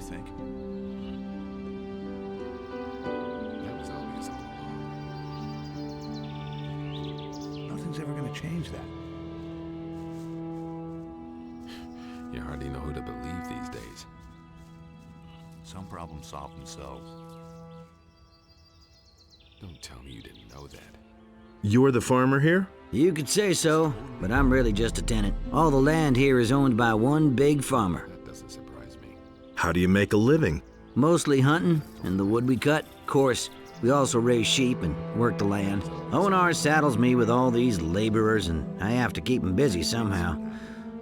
think? That was obvious all along. Nothing's ever gonna change that. You hardly know who to believe these days. Some problems solve themselves. Don't tell me you didn't know that. You're the farmer here? You could say so, but I'm really just a tenant. All the land here is owned by one big farmer. That doesn't surprise me. How do you make a living? Mostly hunting and the wood we cut. Of course, we also raise sheep and work the land. Onar saddles me with all these laborers, and I have to keep them busy somehow.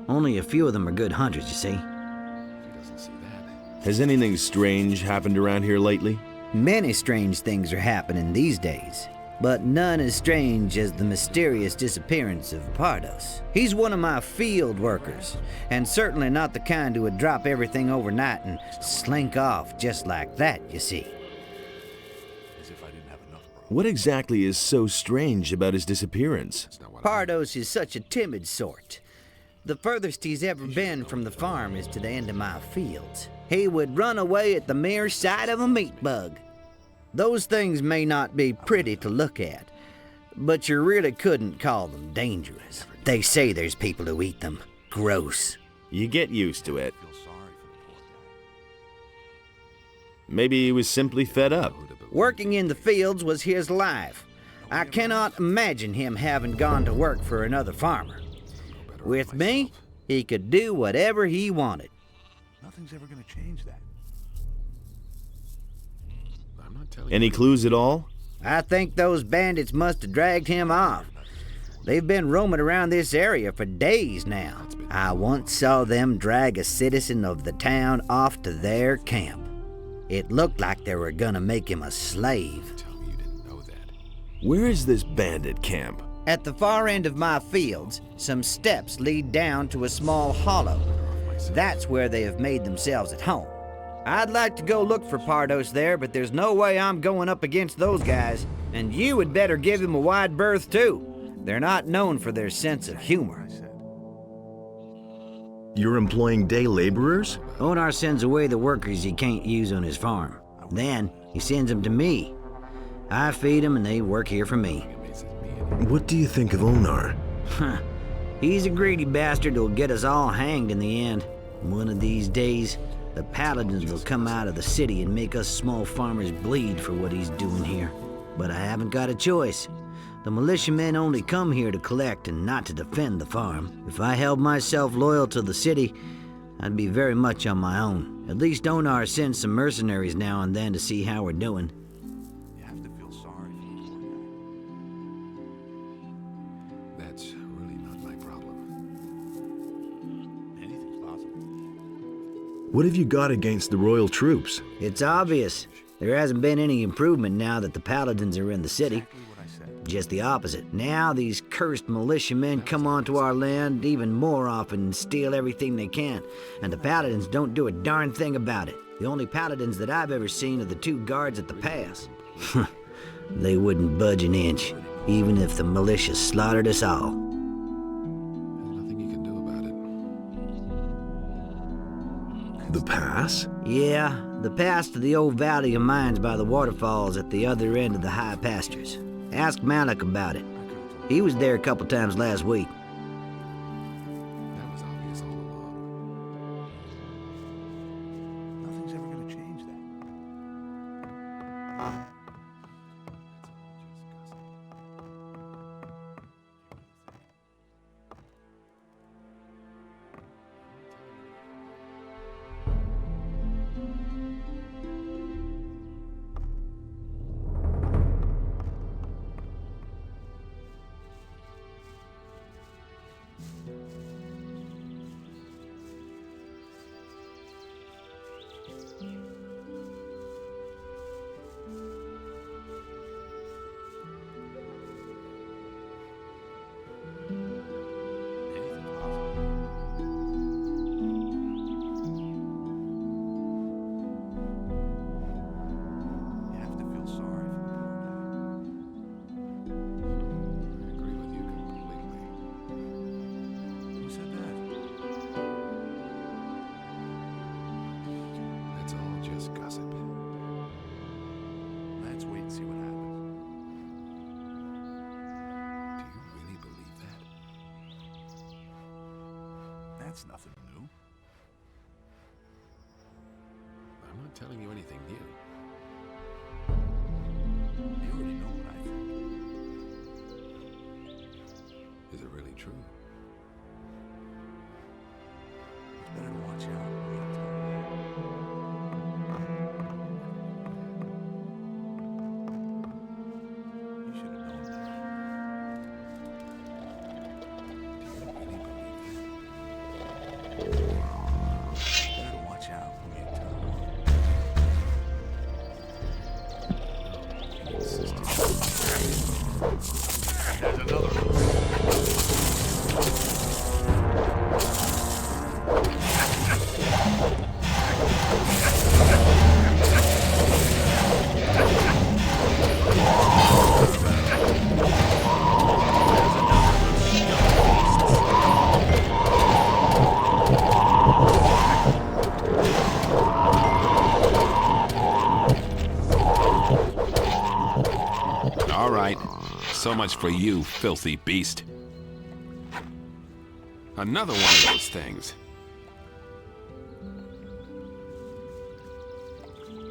Only a few of them are good hunters, you see. He doesn't see that. Has anything strange happened around here lately? Many strange things are happening these days, but none as strange as the mysterious disappearance of Pardos. He's one of my field workers, and certainly not the kind who would drop everything overnight and slink off just like that, you see. As if I didn't have enough problems. What exactly is so strange about his disappearance? That's not what Pardos is such a timid sort. The furthest he's ever been from the farm is to the end of my fields. He would run away at the mere sight of a meat bug. Those things may not be pretty to look at, but you really couldn't call them dangerous. They say there's people who eat them. Gross. You get used to it. I feel sorry for the poor guy. Maybe he was simply fed up. Working in the fields was his life. I cannot imagine him having gone to work for another farmer. With me, he could do whatever he wanted. Nothing's ever gonna change that. I'm not telling Any you. clues at all? I think those bandits must have dragged him off. They've been roaming around this area for days now. I once saw them drag a citizen of the town off to their camp. It looked like they were gonna make him a slave. Tell me you didn't know that. Where is this bandit camp? At the far end of my fields, some steps lead down to a small hollow. That's where they have made themselves at home. I'd like to go look for Pardos there, but there's no way I'm going up against those guys. And you had better give him a wide berth, too. They're not known for their sense of humor. I said. You're employing day laborers? Onar sends away the workers he can't use on his farm. Then he sends them to me. I feed them and they work here for me. What do you think of Onar? Huh. He's a greedy bastard who'll get us all hanged in the end. One of these days, the paladins will come out of the city and make us small farmers bleed for what he's doing here. But I haven't got a choice. The militiamen only come here to collect and not to defend the farm. If I held myself loyal to the city, I'd be very much on my own. At least Onar sends some mercenaries now and then to see how we're doing. You have to feel sorry for the poor guy. That's really not my problem. Anything's possible. What have you got against the royal troops? It's obvious. There hasn't been any improvement now that the paladins are in the city. Exactly what I said. Just the opposite. Now these cursed militiamen come onto our land even more often and steal everything they can, and the paladins don't do a darn thing about it. The only paladins that I've ever seen are the two guards at the pass. They wouldn't budge an inch, even if the militia slaughtered us all. There's nothing you can do about it. The pass? Yeah, the pass to the old valley of mines by the waterfalls at the other end of the high pastures. Ask Malik about it. He was there a couple times last week. That was obvious all along. Nothing's ever gonna change that. That's nothing new. I'm not telling you anything new. You already know what I think. Is it really true? It's better to watch out. You should have known that. Do you really believe that? Better to watch out who you tell. He insisted. There's another one. All right. So much for you, filthy beast. Another one of those things.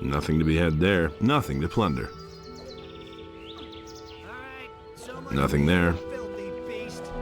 Nothing to be had there. Nothing to plunder. Nothing there. Filthy beast.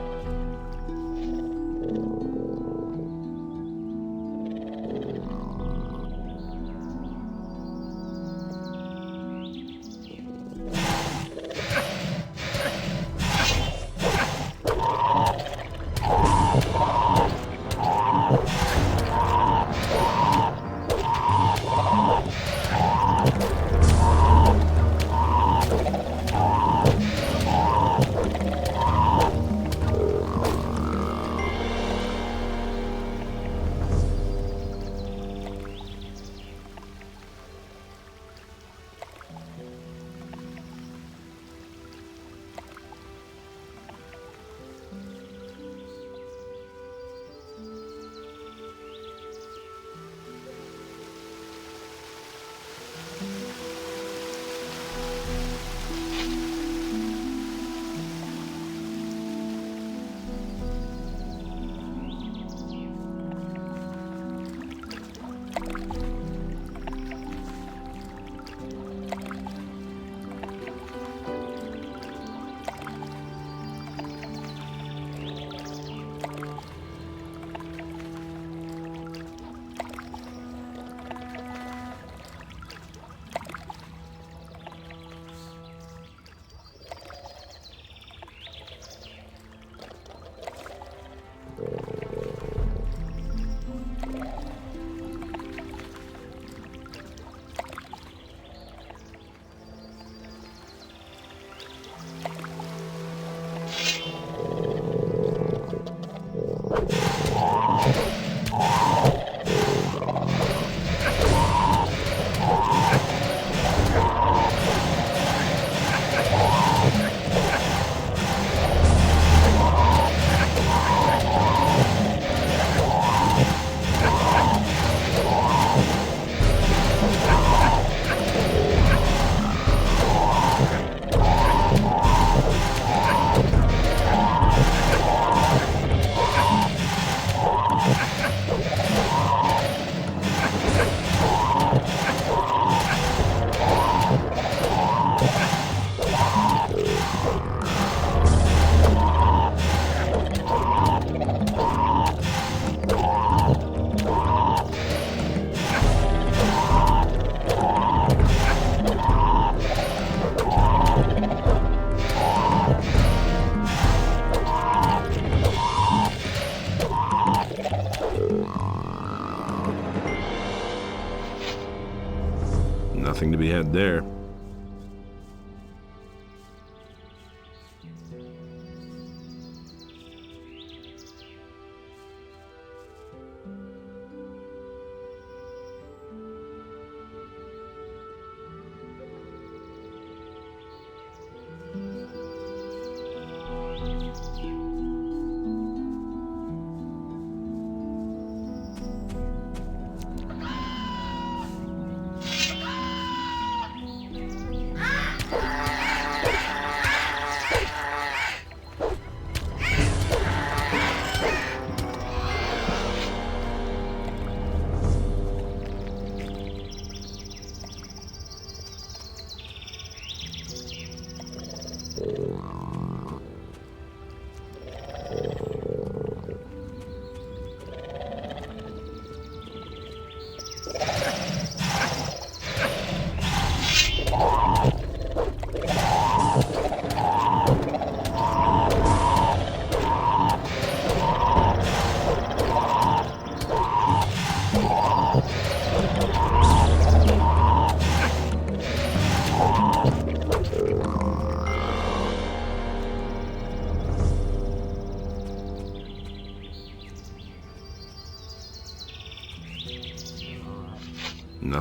Nothing to be had there.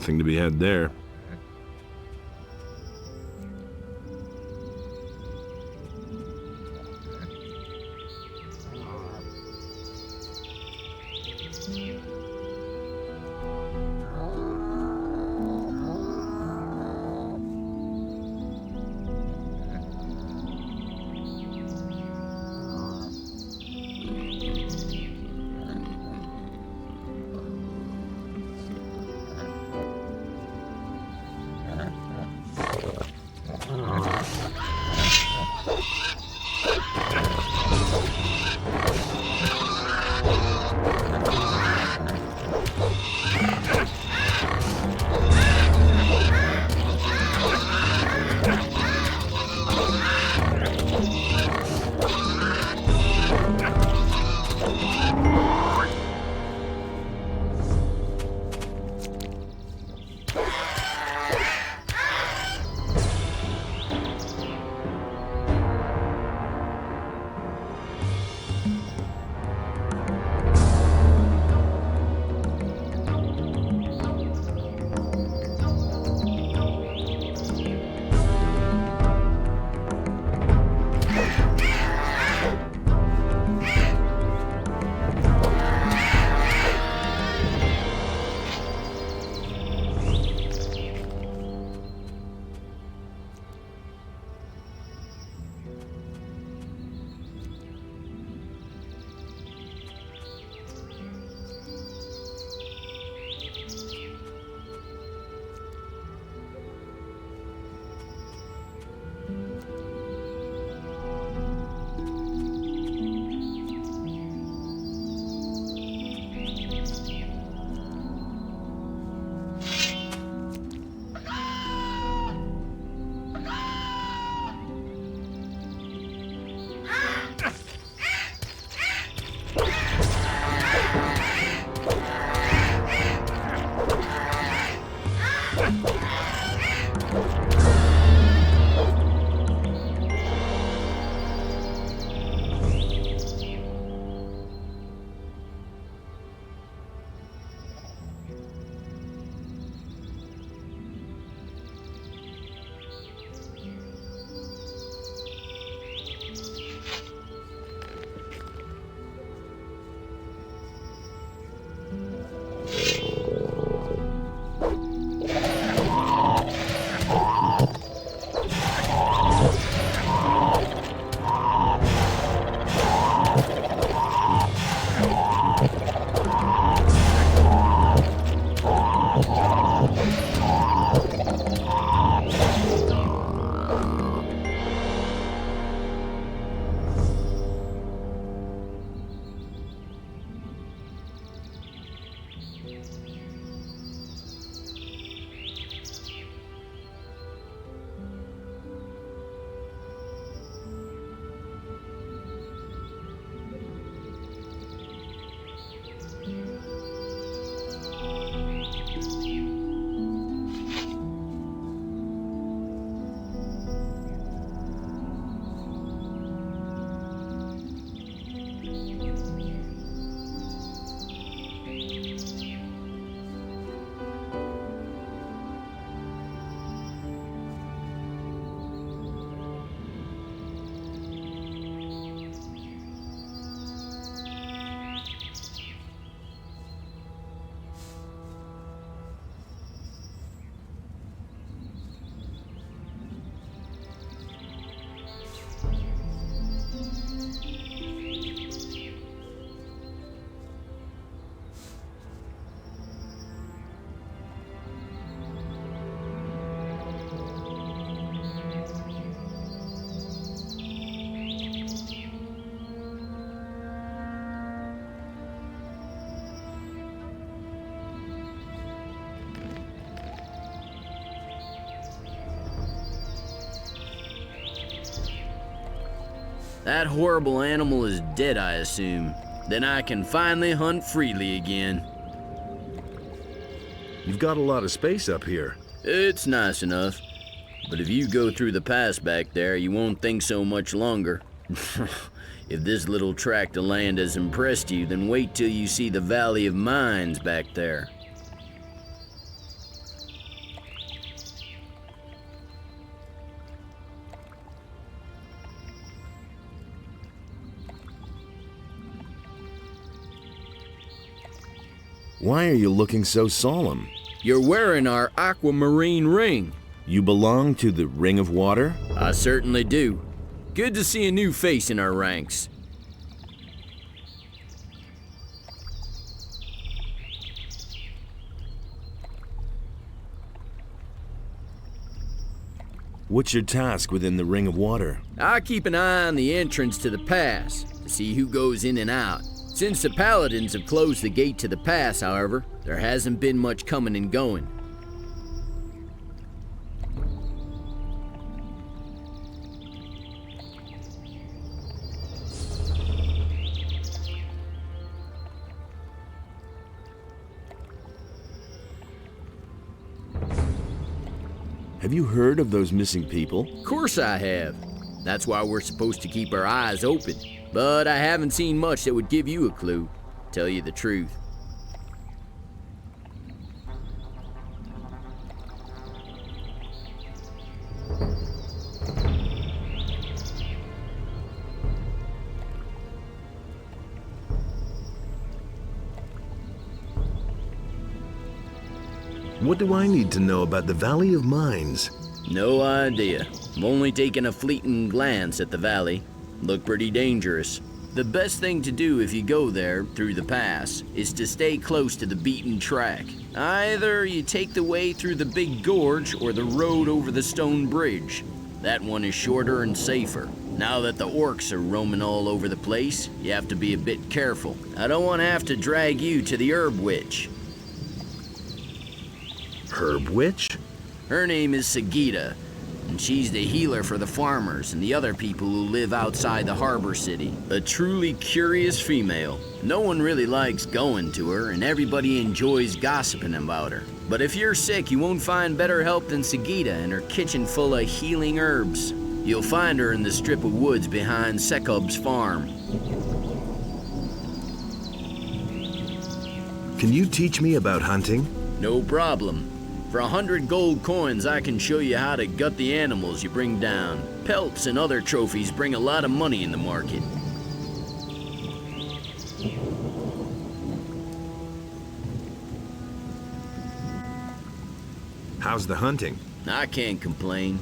Nothing to be had there. That horrible animal is dead, I assume. Then I can finally hunt freely again. You've got a lot of space up here. It's nice enough. But if you go through the pass back there, you won't think so much longer. If this little tract of land has impressed you, then wait till you see the Valley of Mines back there. Why are you looking so solemn? You're wearing our aquamarine ring. You belong to the Ring of Water? I certainly do. Good to see a new face in our ranks. What's your task within the Ring of Water? I keep an eye on the entrance to the pass to see who goes in and out. Since the Paladins have closed the gate to the pass, however, there hasn't been much coming and going. Have you heard of those missing people? Of course I have. That's why we're supposed to keep our eyes open. But I haven't seen much that would give you a clue, tell you the truth. What do I need to know about the Valley of Mines? No idea. I've only taken a fleeting glance at the valley. Looked pretty dangerous. The best thing to do if you go there, through the pass, is to stay close to the beaten track. Either you take the way through the big gorge or the road over the stone bridge. That one is shorter and safer. Now that the orcs are roaming all over the place, you have to be a bit careful. I don't want to have to drag you to the herb witch. Herb Witch? Her name is Sagita, and she's the healer for the farmers and the other people who live outside the harbor city. A truly curious female. No one really likes going to her, and everybody enjoys gossiping about her. But if you're sick, you won't find better help than Sagita and her kitchen full of healing herbs. You'll find her in the strip of woods behind Sekub's farm. Can you teach me about hunting? No problem. For 100 gold coins, I can show you how to gut the animals you bring down. Pelts and other trophies bring a lot of money in the market. How's the hunting? I can't complain.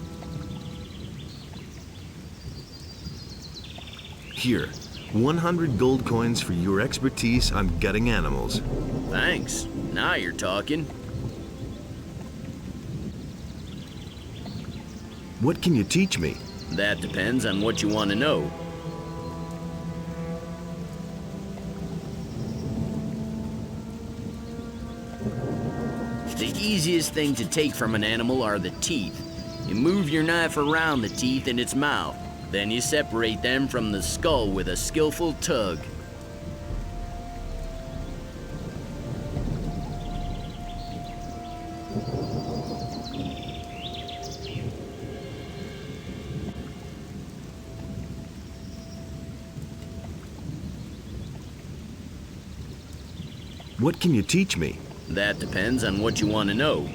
Here, 100 gold coins for your expertise on gutting animals. Thanks. Now you're talking. What can you teach me? That depends on what you want to know. The easiest thing to take from an animal are the teeth. You move your knife around the teeth in its mouth. Then you separate them from the skull with a skillful tug. What can you teach me? That depends on what you want to know.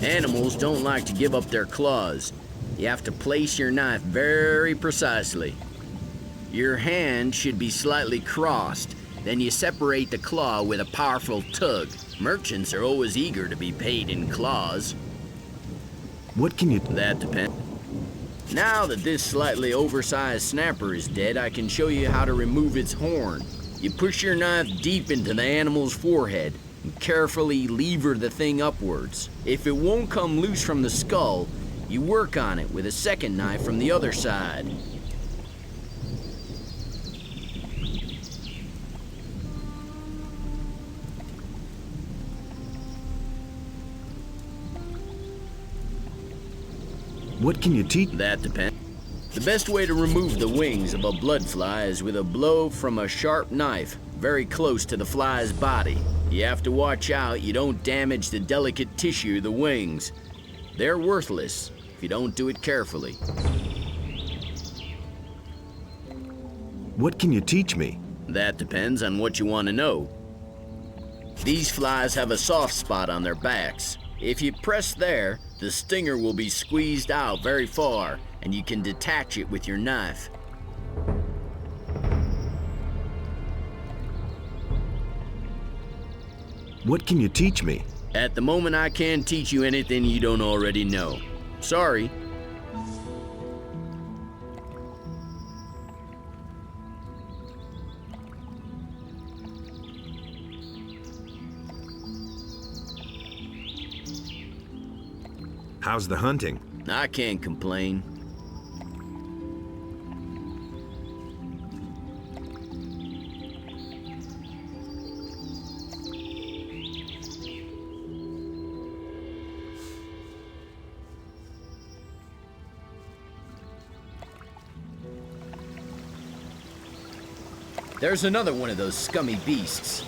Animals don't like to give up their claws. You have to place your knife very precisely. Your hand should be slightly crossed. Then you separate the claw with a powerful tug. Merchants are always eager to be paid in claws. What can you... That depends. Now that this slightly oversized snapper is dead, I can show you how to remove its horn. You push your knife deep into the animal's forehead and carefully lever the thing upwards. If it won't come loose from the skull, you work on it with a second knife from the other side. What can you teach? That depends. The best way to remove the wings of a blood fly is with a blow from a sharp knife very close to the fly's body. You have to watch out you don't damage the delicate tissue of the wings. They're worthless if you don't do it carefully. What can you teach me? That depends on what you want to know. These flies have a soft spot on their backs. If you press there, the stinger will be squeezed out very far, and you can detach it with your knife. What can you teach me? At the moment, I can't teach you anything you don't already know. Sorry. How's the hunting? I can't complain. There's another one of those scummy beasts.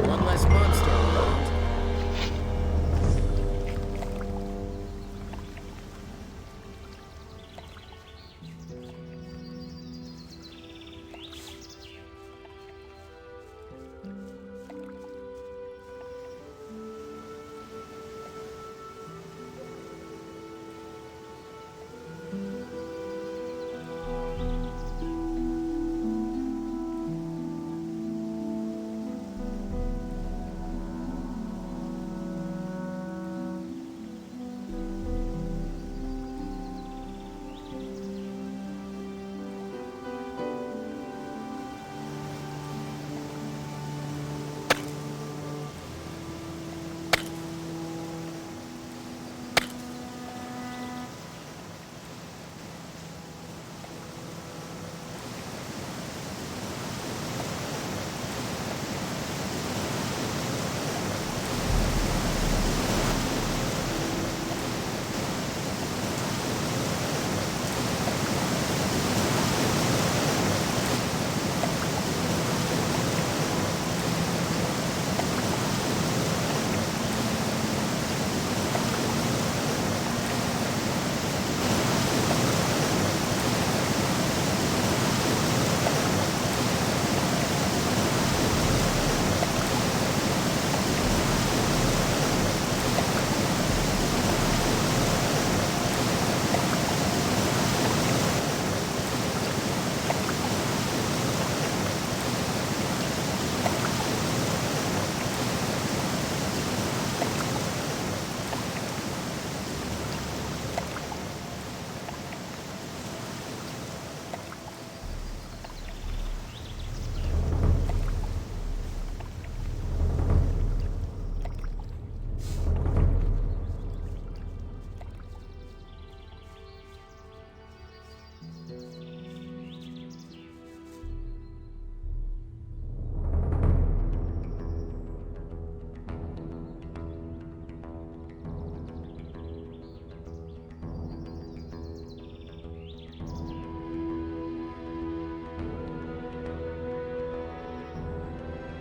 One less monster around.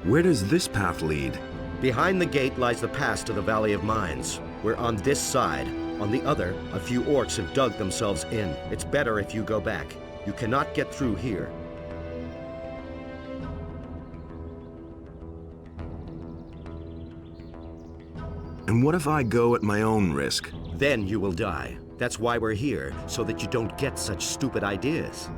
Where does this path lead? Behind the gate lies the pass to the Valley of Mines. We're on this side. On the other, a few orcs have dug themselves in. It's better if you go back. You cannot get through here. And what if I go at my own risk? Then you will die. That's why we're here, so that you don't get such stupid ideas.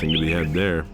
Nothing to be had there.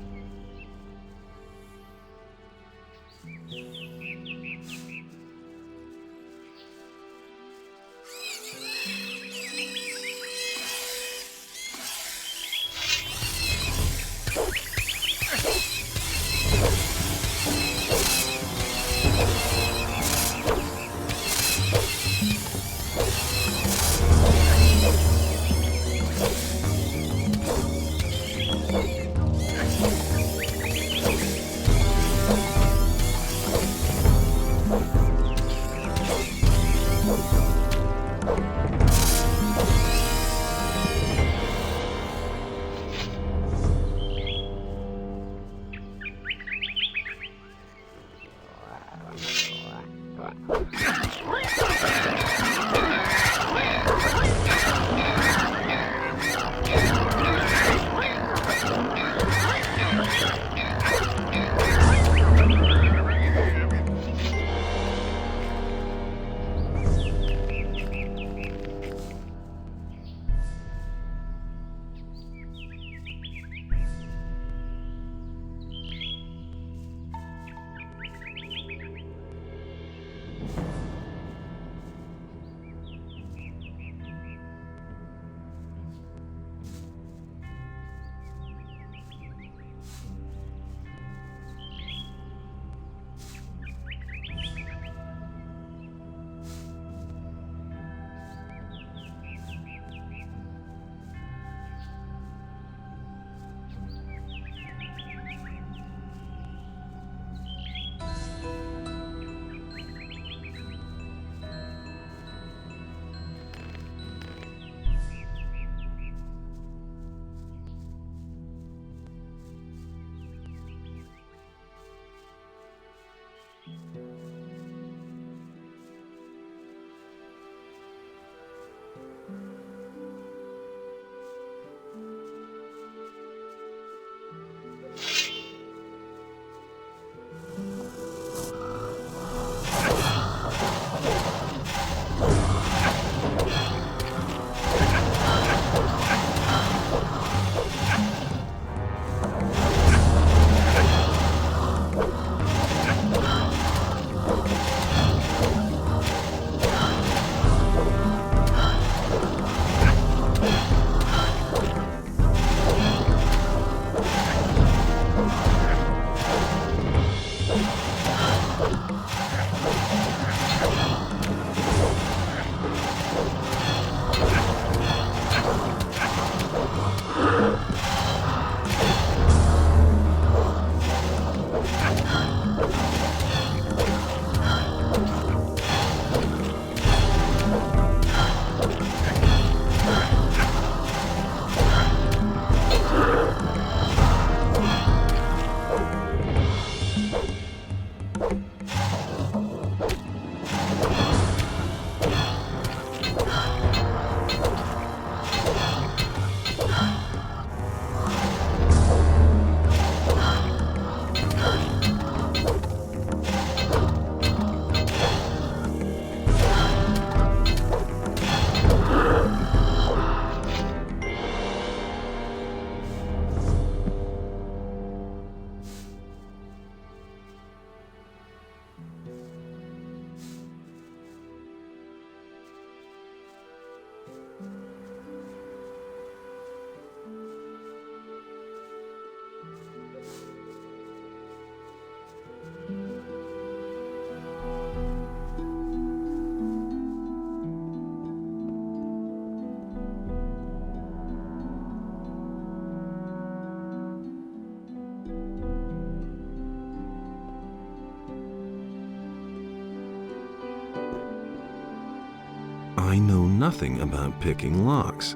I know nothing about picking locks.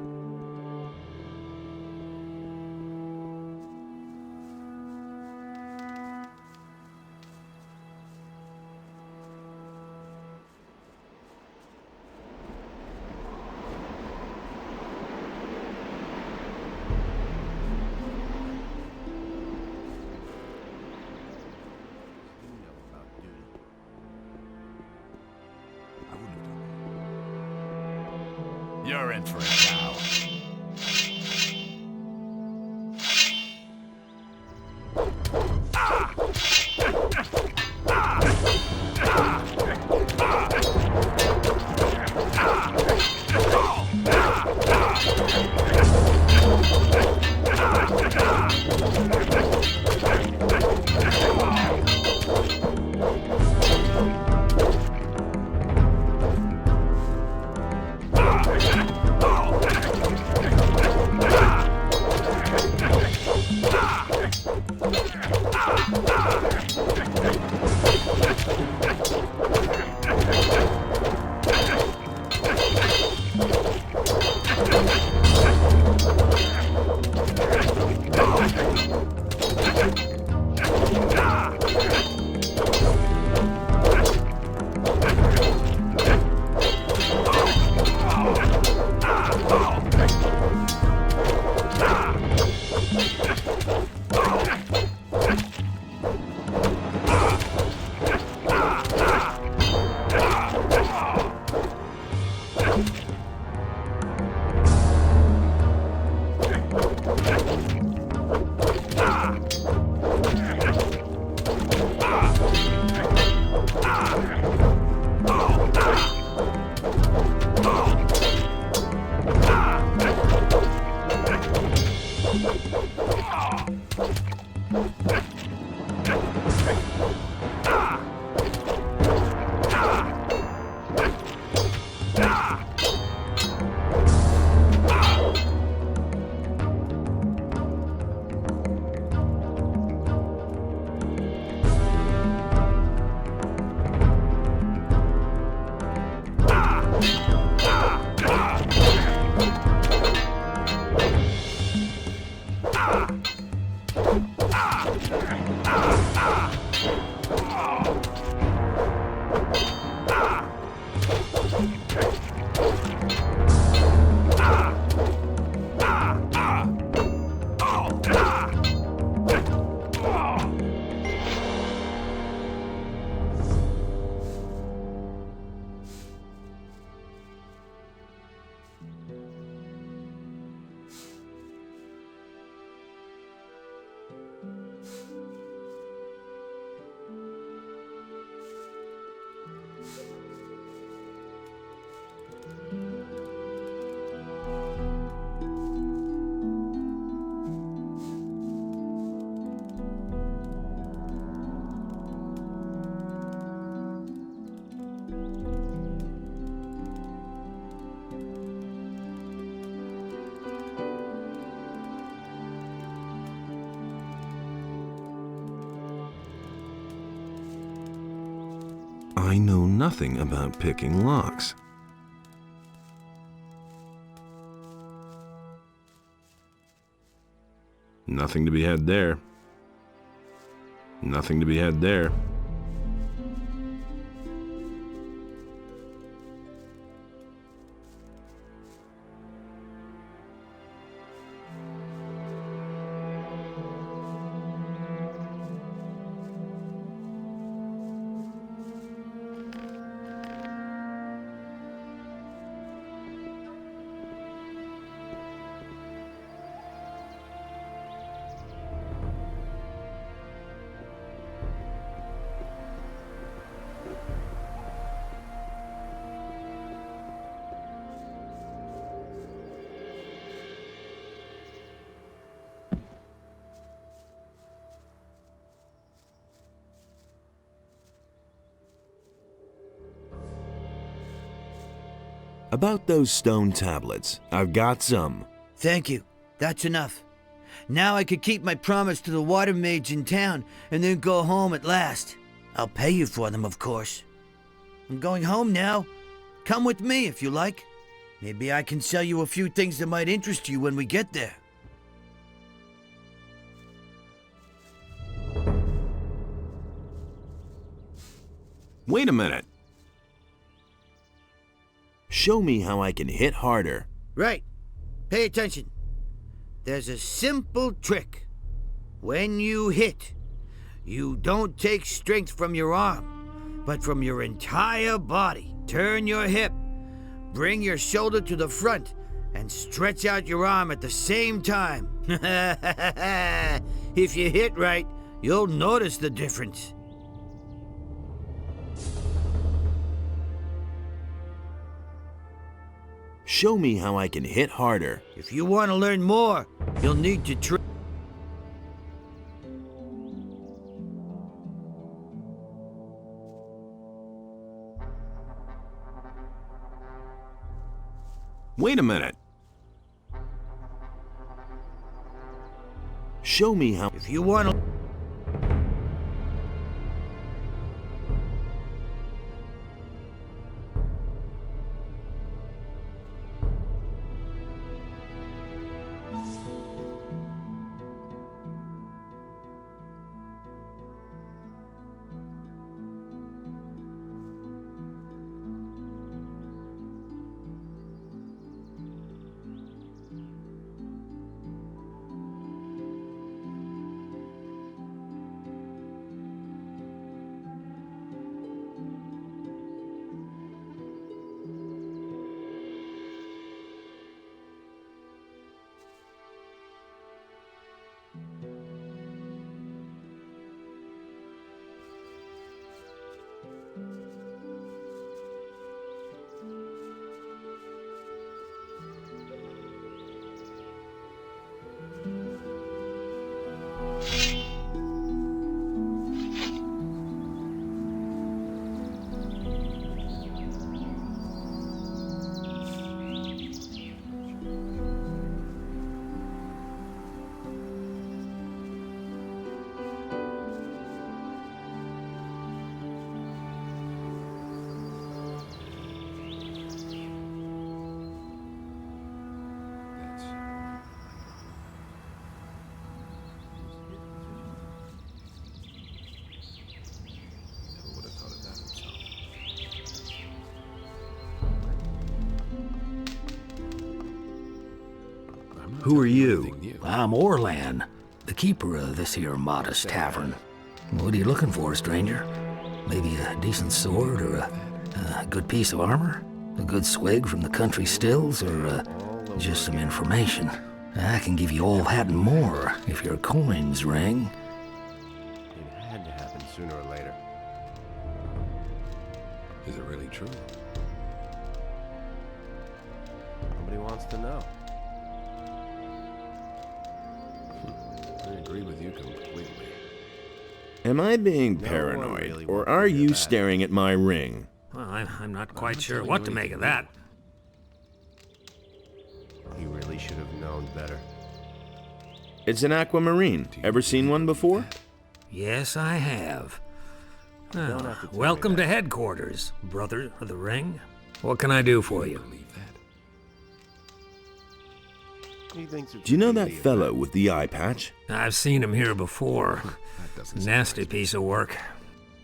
I wouldn't have done that. You're in for it now. I know nothing about picking locks. Nothing to be had there. Nothing to be had there. About those stone tablets, I've got some. Thank you. That's enough. Now I could keep my promise to the water mage in town and then go home at last. I'll pay you for them, of course. I'm going home now. Come with me if you like. Maybe I can sell you a few things that might interest you when we get there. Wait a minute. Show me how I can hit harder. Right. Pay attention. There's a simple trick. When you hit, you don't take strength from your arm, but from your entire body. Turn your hip, bring your shoulder to the front, and stretch out your arm at the same time. If you hit right, you'll notice the difference. Show me how I can hit harder. If you want to learn more, you'll need to try. Wait a minute. Show me how. If you want to. Who are you? I'm Orlan, the keeper of this here modest tavern. What are you looking for, stranger? Maybe a decent sword or a good piece of armor? A good swig from the country stills or just some information? I can give you all that and more if your coins ring. It had to happen sooner or later. Is it really true? Nobody wants to know. I agree with you completely. Am I being No one paranoid, really or wants to are hear you that. staring at my ring? Well, I'm not quite sure what to make of that. He really should have known better. It's an aquamarine. Ever seen one before? Yes, I have. don't Well, have to tell me welcome to that. headquarters, brother of the ring. What can I do for you? Believe that? He thinks it's Do you know a that big deal. fellow with the eye patch? I've seen him here before. That doesn't Nasty piece of work.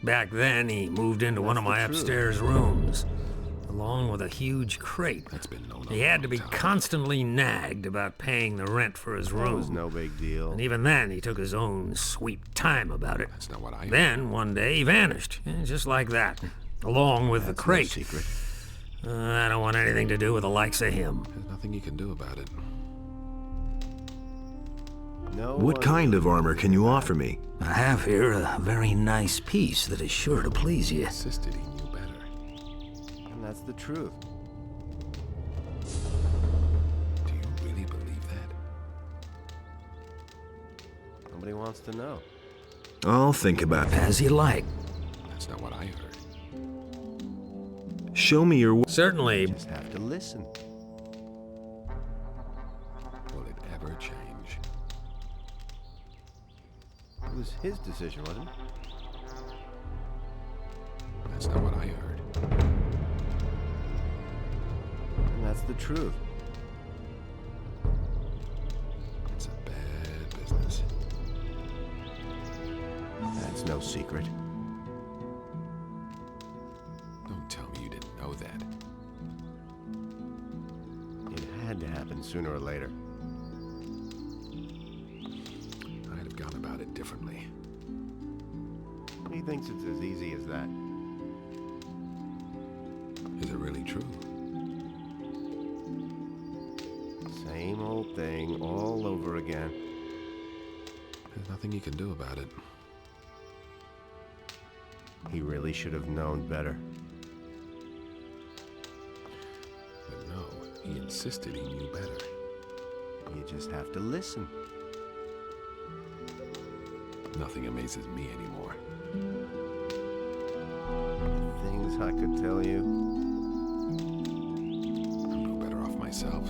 Back then, he moved into one of That's my the truth. upstairs rooms, along with a huge crate. That's been known. He had to be constantly nagged about paying the rent for his That was room. no big deal. And even then, he took his own sweet time about it. That's not what I. Then, one day, he vanished, just like that, along with That's the crate. No secret. I don't want anything to do with the likes of him. There's nothing you can do about it. No What one kind of really armor can you offer me? I have here a very nice piece that is sure to please you. Insisted he knew better. And that's the truth. Do you really believe that? Nobody wants to know. I'll think about it. As you like. That's not what I heard. Show me your... Certainly. Just have to listen. Will it ever change? It was his decision, wasn't it? That's not what I heard. the truth. It's a bad business. That's no secret. Don't tell me you didn't know that. It had to happen sooner or later. I'd have gone about it differently. He thinks it's as easy as that. Is it really true? Same old thing all over again. There's nothing you can do about it. He really should have known better. But no, he insisted he knew better. You just have to listen. Nothing amazes me anymore. The things I could tell you. I'm no better off myself.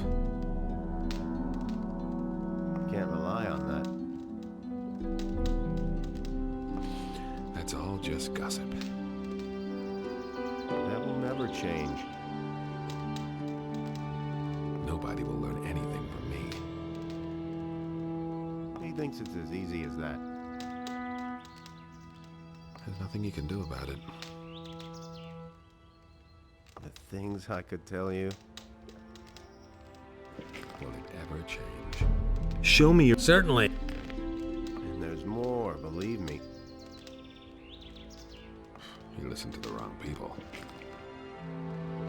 Can't rely on that. That's all just gossip. That will never change. Nobody will learn anything from me. He thinks it's as easy as that. There's nothing you can do about it. The things I could tell you. Will it ever change? Show me your. Certainly. And there's more, believe me. You listen to the wrong people.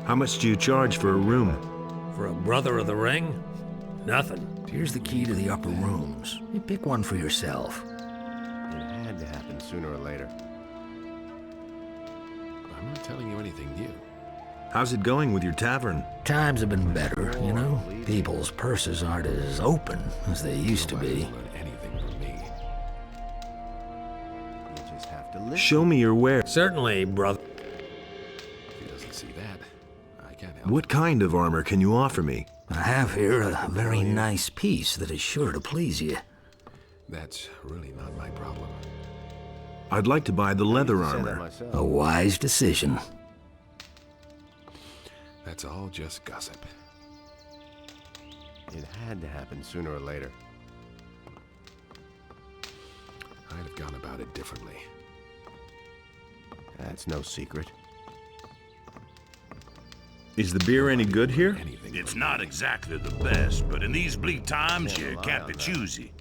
How much do you charge for a room? For a brother of the ring? Nothing. Here's the key to the upper rooms. You pick one for yourself. It had to happen sooner or later. I'm not telling you anything new. How's it going with your tavern? Times have been better, you know? People's purses aren't as open as they used to Nobody be. will learn anything from me. You just have to listen. Show me your wares. Certainly, brother. If he doesn't see that, I can't help What kind of armor can you offer me? I have here a very nice piece that is sure to please you. it. That's really not my problem. I'd like to buy the leather I said that armor. myself. A wise decision. That's all just gossip. It had to happen sooner or later. I'd have gone about it differently. That's no secret. Is the beer any good here? Anything It's from not me. exactly the best, but in these bleak times, Can't you rely can't on be that. choosy.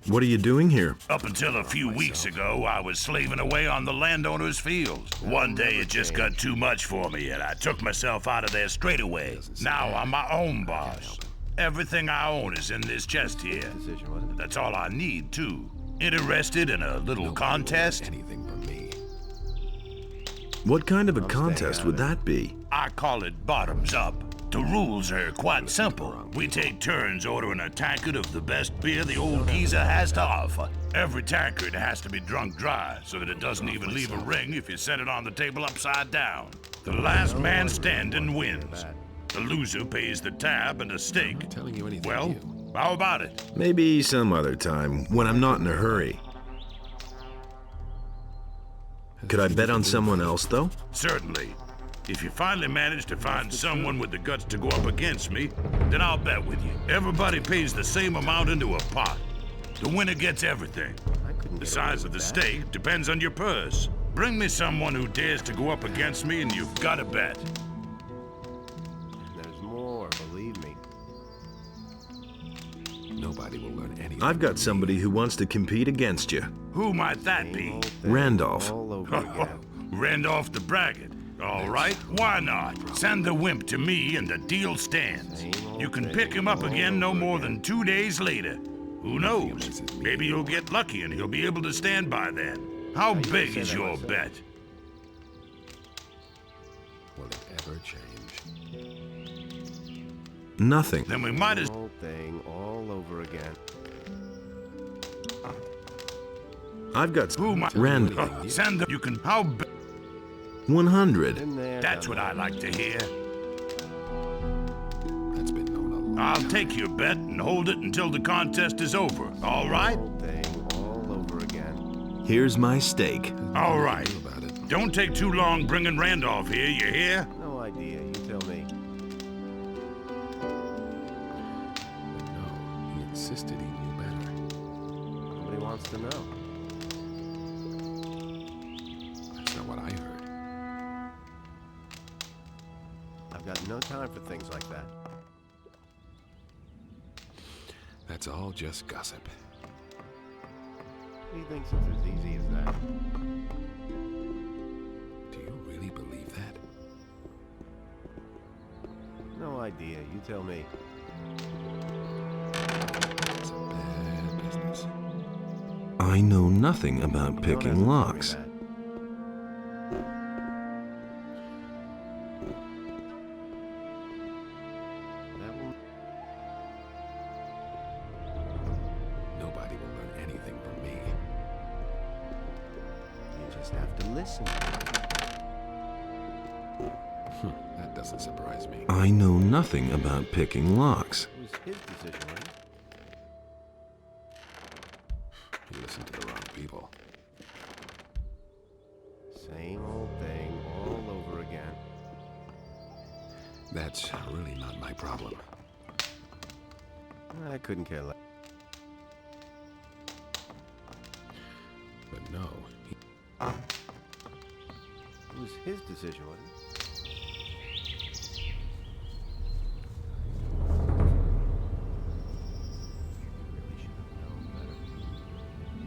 What are you doing here? Up until a few weeks ago, I was slaving away on the landowner's fields. One day it just got too much for me, and I took myself out of there straight away. Now I'm my own boss. Everything I own is in this chest here. Decision, wasn't it? That's all I need, too. Interested in a little contest? Anything from me. What kind of a I'm staying contest out would of it. that be? I call it bottoms up. The rules are quite simple. We take turns ordering a tankard of the best beer the old geezer has to offer. Every tankard has to be drunk dry so that it doesn't even leave a ring if you set it on the table upside down. The last man standing wins. The loser pays the tab and a steak. I'm not telling you anything Well, new. how about it? Maybe some other time, when I'm not in a hurry. Could I bet on someone else, though? Certainly. If you finally manage to find someone with the guts to go up against me, then I'll bet with you. Everybody pays the same amount into a pot. The winner gets everything. I couldn't The get size away of the with that. stake depends on your purse. Bring me someone who dares to go up against me and you've got a bet. And there's more, believe me. Nobody will learn anything. I've from got me. somebody who wants to compete against you. Who might that Same be? old thing Randolph. All over again. Randolph the Braggart. All right, why not? Send the wimp to me and the deal stands. You can pick him up again no more than 2 days later. Who knows? Maybe you'll get lucky and he'll be able to stand by then. How big is your bet? Will it ever change? Nothing. Then we might as Whole thing all over again. I've got who might Randolph. send the you can how big 100. In there. that's done what I like to hear. That's been known a long I'll take your bet and hold it until the contest is over. All right? Whole thing all over again. Here's my stake. All right. do about it. Don't take too long bringing Randolph here, you hear? No idea, you tell me. insisted he knew better. Nobody wants to know. That's not what I heard. I've got no time for things like that. That's all just gossip. He thinks it's as easy as that. Do you really believe that? No idea. You tell me. It's a bad business. I know nothing about You don't have to picking tell me locks. that. That will- Nobody will learn anything from me. You just have to listen. That doesn't surprise me. I know nothing about picking locks. It was his decision, wasn't it? You listen to the wrong people. Same old thing all over again. That's really not my problem. I couldn't care less. But no, It was his decision, wasn't it? Really should have known better.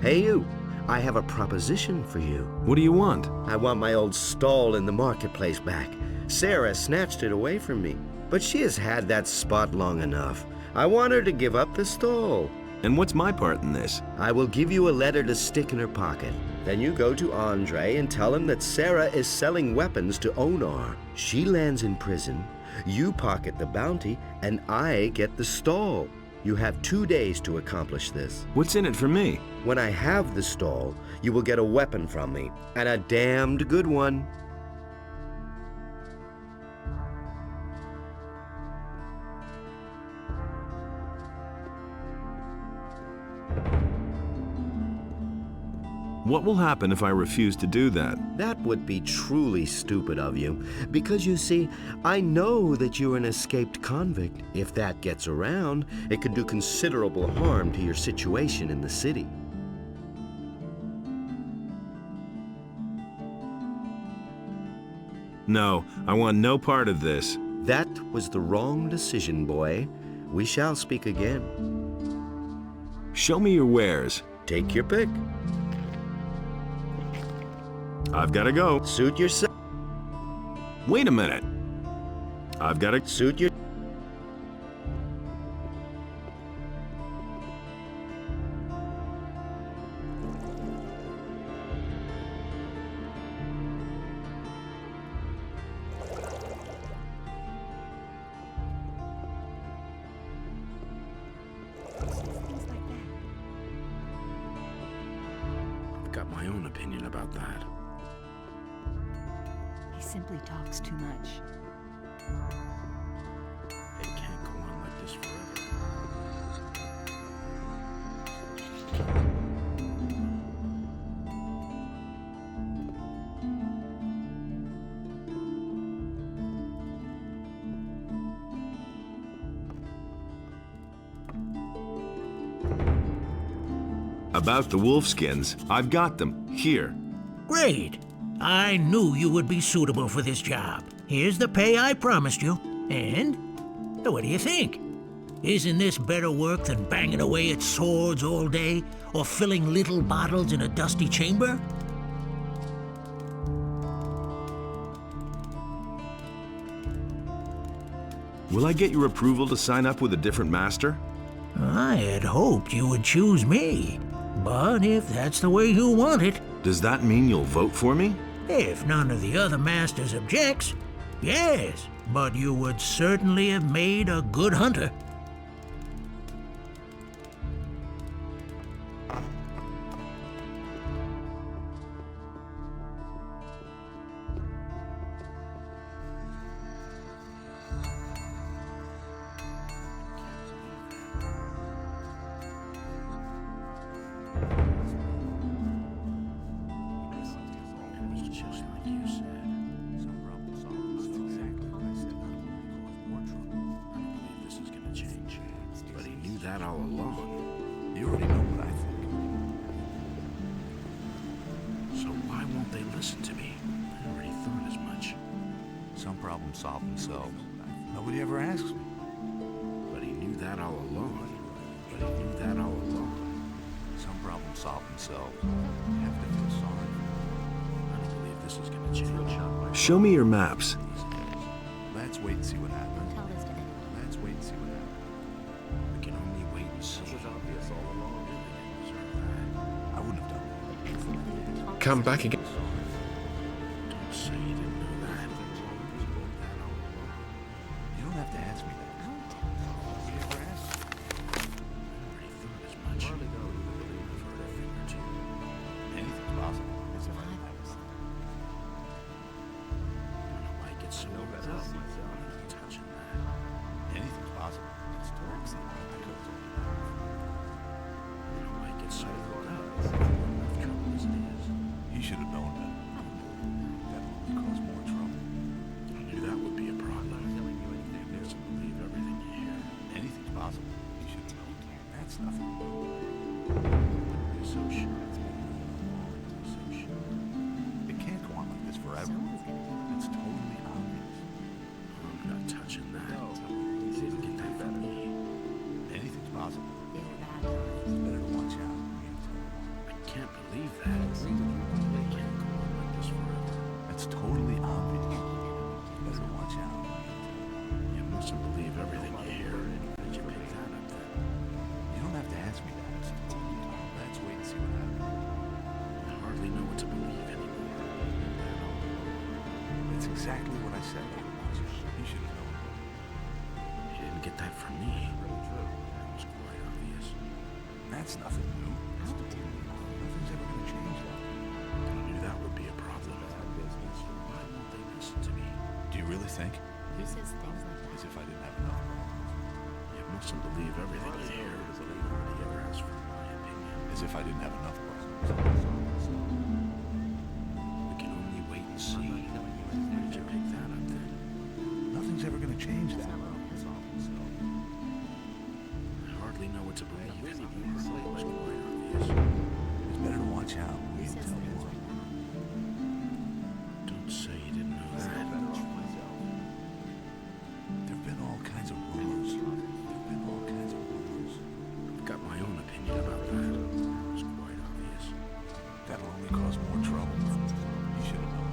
Hey, you. I have a proposition for you. What do you want? I want my old stall in the marketplace back. Sarah snatched it away from me, but she has had that spot long enough. I want her to give up the stall. And what's my part in this? I will give you a letter to stick in her pocket. Then you go to Andre and tell him that Sarah is selling weapons to Onar. She lands in prison, you pocket the bounty, and I get the stall. You have 2 days to accomplish this. What's in it for me? When I have the stall, you will get a weapon from me, and a damned good one. What will happen if I refuse to do that? That would be truly stupid of you, because you see, I know that you're an escaped convict. If that gets around, it could do considerable harm to your situation in the city. No, I want no part of this. That was the wrong decision, boy. We shall speak again. Show me your wares. Take your pick. I've got to go. Suit yourself. Wait a minute. I've got to suit your... I've got my own opinion about that. He simply talks too much. It can't go on like this forever. About the wolfskins, I've got them. Here. Great. I knew you would be suitable for this job. Here's the pay I promised you. And what do you think? Isn't this better work than banging away at swords all day or filling little bottles in a dusty chamber? Will I get your approval to sign up with a different master? I had hoped you would choose me. But if that's the way you want it... Does that mean you'll vote for me? If none of the other masters objects, yes. But you would certainly have made a good hunter. That all along. You already know what I think. So why won't they listen to me? I already thought as much. Some problems solve themselves. Nobody ever asks me. But he knew that all along. Some problems solve themselves. You have to feel sorry. I don't believe this is gonna change. Show me your maps. Let's wait and see what happens. Let's wait and see what happens. We can only wait and see. It was obvious all along. I wouldn't have done that. Come back again. Don't say you didn't know that. You don't have to ask me that. Nobody ever asked me. I already thought as much. I've heard a thing or two. Anything's possible. It's if I didn't have a son. I don't know why I get so worked up. I'm not touching that. Anything's possible. It's towards the I could have told you that. I don't know why I get so worked up. Enough trouble as it is. You should have known that. That would cause more trouble. I knew that would be a problem. He doesn't believe everything you hear. Anything's possible. You should have known. That's nothing. You're so sure. You're so sure. It can't go on like this forever. It's totally obvious. believe that. They can't go on like this forever. That's totally obvious. Better watch out. You mustn't believe everything you hear. Did you pick that up then? You don't have to ask me that. Let's wait and see what happens. I hardly know what to believe anymore. It's exactly what I said. You should have known. You didn't get that from me. That was quite obvious. That's nothing new. Nothing's ever going to change that. I knew that would be a problem. Why won't they listen to me? Do you really think? He says things like that. As if I didn't have enough problems. You mustn't believe everything you hear. Nobody ever asks for my opinion. As if I didn't have enough problems. We can only wait and see. Where did you pick that up then? Nothing's ever going to change that. I hardly know what to believe anymore. It was quite obvious. It's better to watch out. He says things like that. Don't say you didn't know that. There've been all kinds of rumors. I've got my own opinion about that. It was quite obvious. That'll only cause more trouble. You should have known.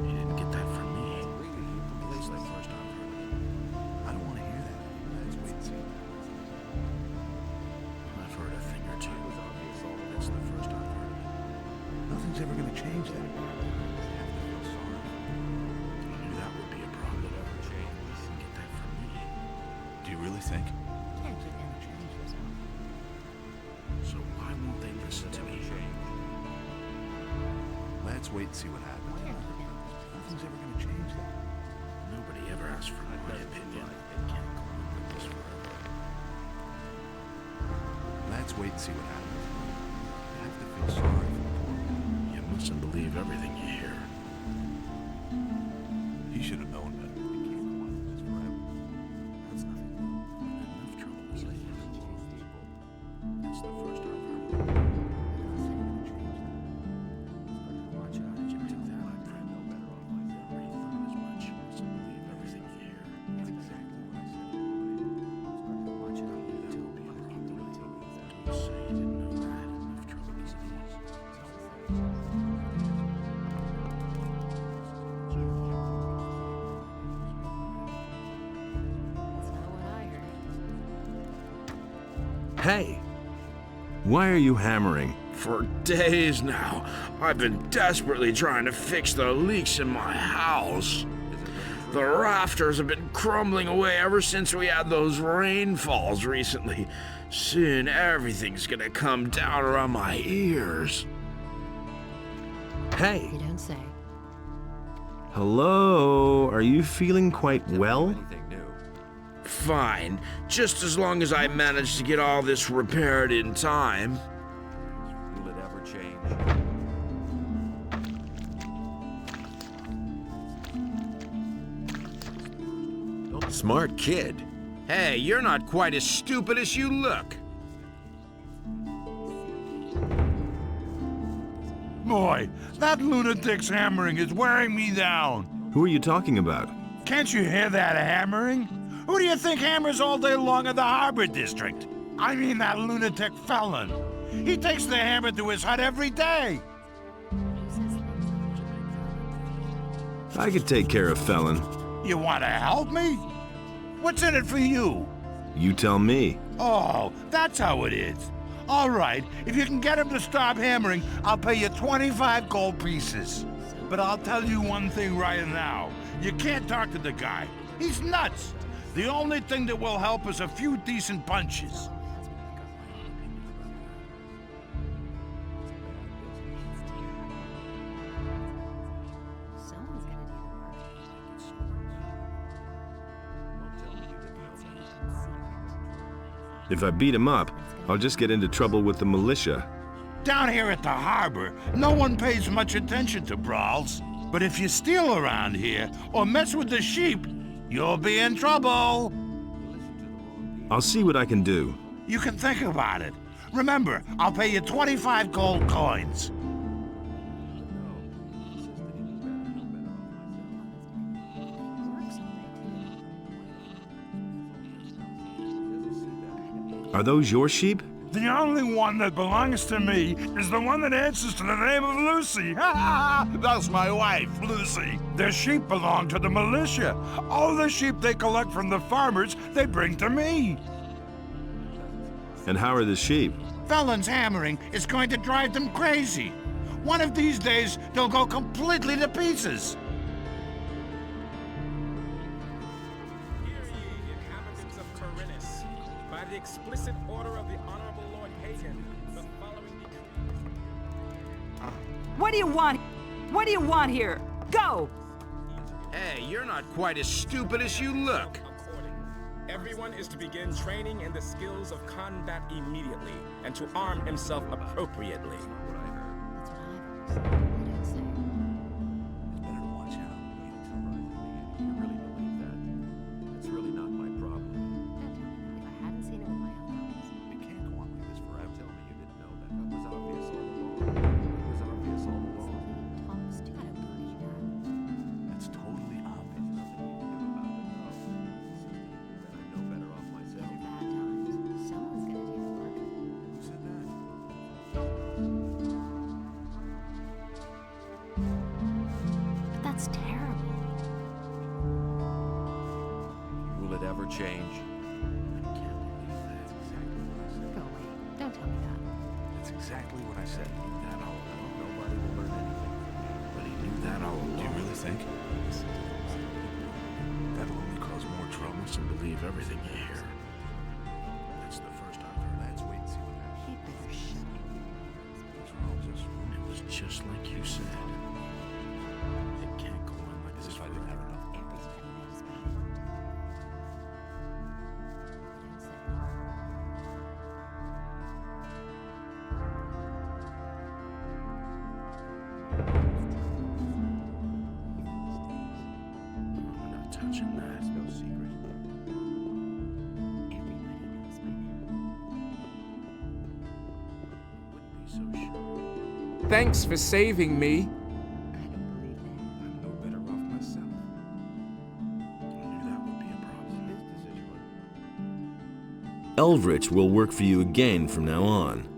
You didn't get that from me. That's the first I've heard of it. I don't want to hear that. Let's wait and see. I've heard a thing or two. That's the first I've heard of it. Nothing's ever going to change that. I knew that would be a problem. You didn't get that from me. Do you really think? Can't keep in the change yourself. So why won't they listen to me? Let's wait and see what happens. Nothing's ever going to change that. Nobody ever asks for my opinion. It can't go on like this forever. Let's wait and see what happens. You have to feel sorry for the poor man. You mustn't believe everything you hear. He should have known better. He can't go on like this forever. That's nothing. I've had enough trouble as it is. That's the first I've heard of it. Watch out. Did you pick that up? I already thought as much. You mustn't believe everything you hear. That's exactly what I said. Watch out. That will be a problem. Don't say you didn't know that. Enough trouble as it is. That's not what I heard. Hey! Why are you hammering? For days now, I've been desperately trying to fix the leaks in my house. The rafters have been crumbling away ever since we had those rainfalls recently. Soon everything's gonna come down around my ears. Hey! You don't say. Hello? Are you feeling quite well? Anything new? Fine, just as long as I manage to get all this repaired in time. Will it ever change? Smart kid. Hey, you're not quite as stupid as you look. Boy, that lunatic's hammering is wearing me down. Who are you talking about? Can't you hear that hammering? Who do you think hammers all day long in the Harbor District? I mean that lunatic felon. He takes the hammer to his hut every day. I could take care of Felon. You want to help me? What's in it for you? You tell me. Oh, that's how it is. All right, if you can get him to stop hammering, I'll pay you 25 gold pieces. But I'll tell you one thing right now. You can't talk to the guy. He's nuts. The only thing that will help is a few decent punches. Someone's gonna do the work. If I beat him up, I'll just get into trouble with the militia. Down here at the harbor, no one pays much attention to brawls. But if you steal around here or mess with the sheep, you'll be in trouble. I'll see what I can do. You can think about it. Remember, I'll pay you 25 gold coins. Are those your sheep? The only one that belongs to me is the one that answers to the name of Lucy. That's my wife, Lucy. The sheep belong to the militia. All the sheep they collect from the farmers, they bring to me. And how are the sheep? Felon's hammering is going to drive them crazy. One of these days, they'll go completely to pieces. Hear ye, inhabitants of Corinthus, by the explicit order of the Honorable Lord Hagen, the following decree. What do you want? What do you want here? Go! Hey, you're not quite as stupid as you look. Everyone is to begin training in the skills of combat immediately, and to arm himself appropriately. That's what I didn't say. It's better to watch out. You really believe that? That's really not my problem. Don't tell me that. If I hadn't seen it with my own eyes. It can't go on like this forever. Tell me you didn't know that. That was obvious all along. It was obvious all along. Talks too. I don't believe that. That's totally obvious. Nothing you can do about it, no. I know better off myself. These are bad times. Someone's gonna do the work. Who said that? But that's terrible. Will it ever change? I can't believe that's exactly what I said. Go away. Don't tell me that. That's exactly what I said. He knew that all along. Nobody will learn anything from me. But he knew that all along. Do you really think? Listen to those people. That'll only cause more trouble. And believe everything you hear. That's the first I've heard. Let's wait and see what happens. He'd better shut up. What's wrong with this? It was just like you said. It can't go on like As this if I didn't have forever. enough. Everybody knows about it. I didn't say. I'm not touching that. It's no secret. Everybody knows by now. Wouldn't be so sure. Thanks for saving me. I don't believe that. I'm no better off myself. I knew that would be a problem. His decision. Eldritch will work for you again from now on.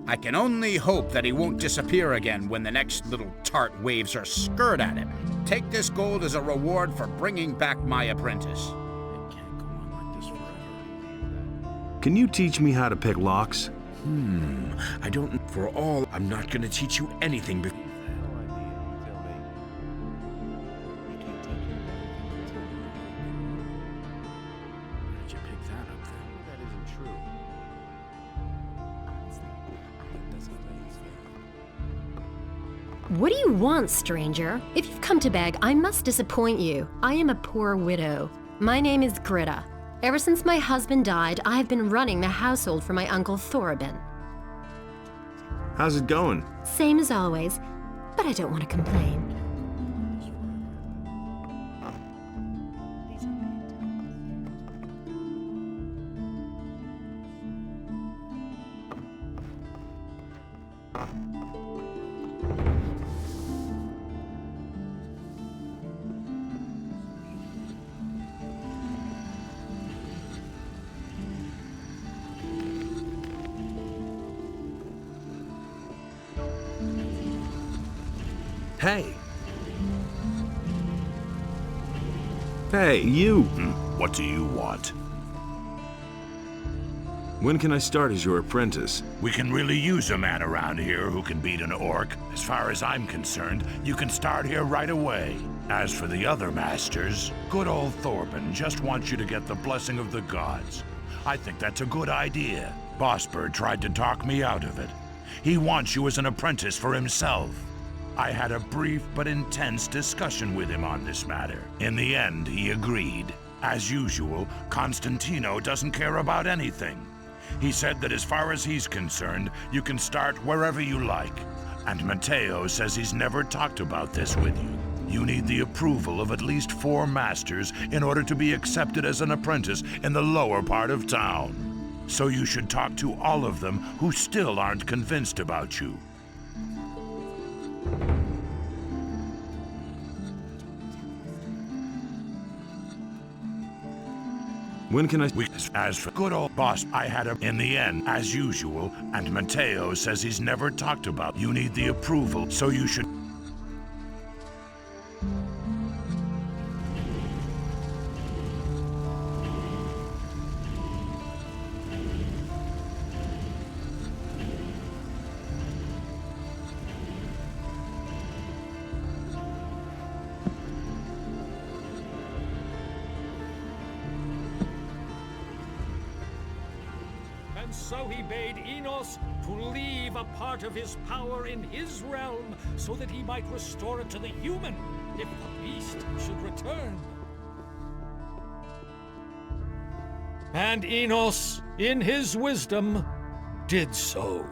I can only hope that he won't disappear again when the next little tart waves her skirt at him. Take this gold as a reward for bringing back my apprentice. It can't go on like this forever. Can you teach me how to pick locks? I don't. For all, I'm not going to teach you anything before. No idea. You tell me. I can't take care of everything until you. Where did you pick that up then? That isn't true. Honestly, That doesn't make sense. What do you want, stranger? If you've come to beg, I must disappoint you. I am a poor widow. My name is Greta. Ever since my husband died, I have been running the household for my uncle Thorabin. How's it going? Same as always, but I don't want to complain. these are bad times. Hey. Hey, you. What do you want? When can I start as your apprentice? We can really use a man around here who can beat an orc. As far as I'm concerned, you can start here right away. As for the other masters, good old Thorben just wants you to get the blessing of the gods. I think that's a good idea. Bossbird tried to talk me out of it. He wants you as an apprentice for himself. I had a brief but intense discussion with him on this matter. In the end, he agreed. As usual, Constantino doesn't care about anything. He said that as far as he's concerned, you can start wherever you like. And Matteo says he's never talked about this with you. You need the approval of at least 4 masters in order to be accepted as an apprentice in the lower part of town. So you should talk to all of them who still aren't convinced about you. When can I... As for good old boss, I had him in the end, as usual, and Mateo says he's never talked about. You need the approval, so you should... And so he bade Enos to leave a part of his power in his realm so that he might restore it to the human if the beast should return. And Enos, in his wisdom, did so.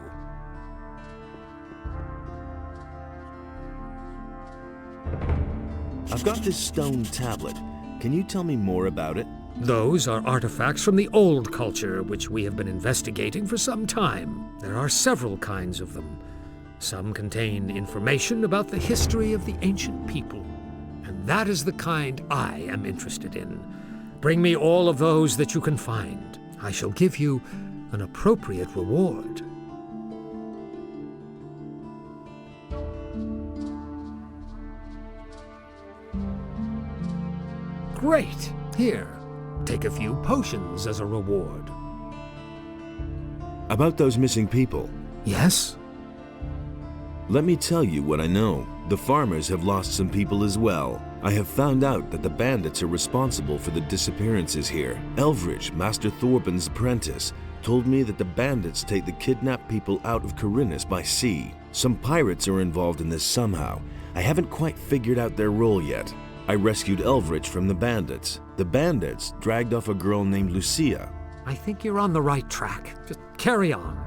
I've got this stone tablet. Can you tell me more about it? Those are artifacts from the old culture, which we have been investigating for some time. There are several kinds of them. Some contain information about the history of the ancient people, and that is the kind I am interested in. Bring me all of those that you can find. I shall give you an appropriate reward. Great! Here, take a few potions as a reward. About those missing people. Yes? Let me tell you what I know. The farmers have lost some people as well. I have found out that the bandits are responsible for the disappearances here. Elvridge, Master Thorben's apprentice, told me that the bandits take the kidnapped people out of Corinus by sea. Some pirates are involved in this somehow. I haven't quite figured out their role yet. I rescued Elvridge from the bandits. The bandits dragged off a girl named Lucia. I think you're on the right track. Just carry on.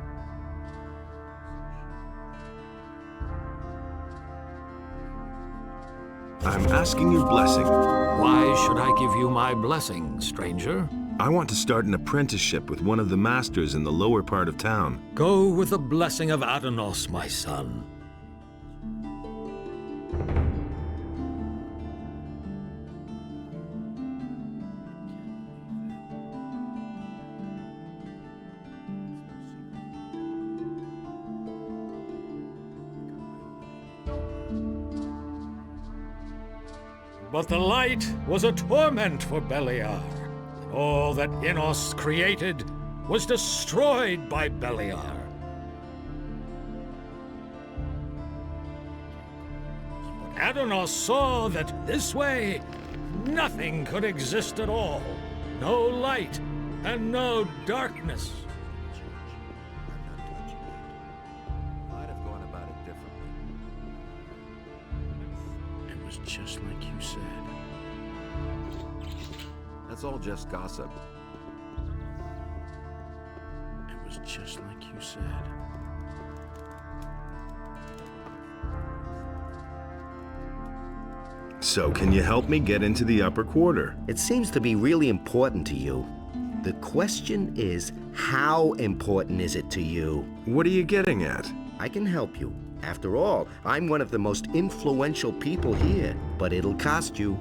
I'm asking your blessing. Why should I give you my blessing, stranger? I want to start an apprenticeship with one of the masters in the lower part of town. Go with the blessing of Adanos, my son. But the light was a torment for Beliar, and all that Enos created was destroyed by Beliar. But Adanos saw that this way, nothing could exist at all. No light and no darkness. I'd have gone about it differently. It was just like you said. That's all just gossip. It was just like you said. So can you help me get into the upper quarter? It seems to be really important to you. The question is, how important is it to you? What are you getting at? I can help you. After all, I'm one of the most influential people here, but it'll cost you.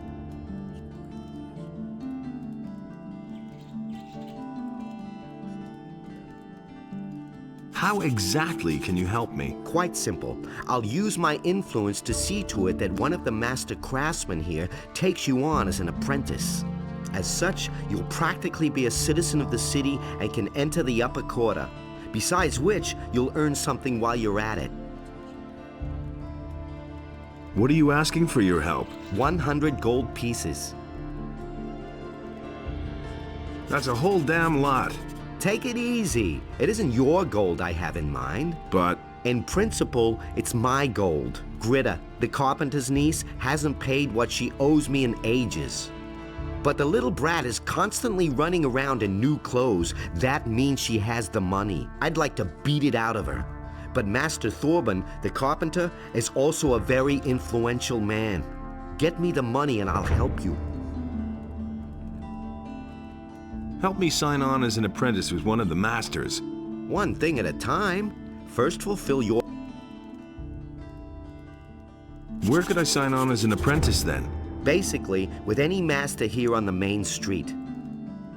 How exactly can you help me? Quite simple. I'll use my influence to see to it that one of the master craftsmen here takes you on as an apprentice. As such, you'll practically be a citizen of the city and can enter the upper quarter. Besides which, you'll earn something while you're at it. What are you asking for your help? 100 gold pieces. That's a whole damn lot. Take it easy. It isn't your gold I have in mind. But... in principle, it's my gold. Gritta, the carpenter's niece, hasn't paid what she owes me in ages. But the little brat is constantly running around in new clothes. That means she has the money. I'd like to beat it out of her. But Master Thorben, the carpenter, is also a very influential man. Get me the money and I'll help you. Help me sign on as an apprentice with one of the masters. One thing at a time. First fulfill your... Where could I sign on as an apprentice then? Basically, with any master here on the main street.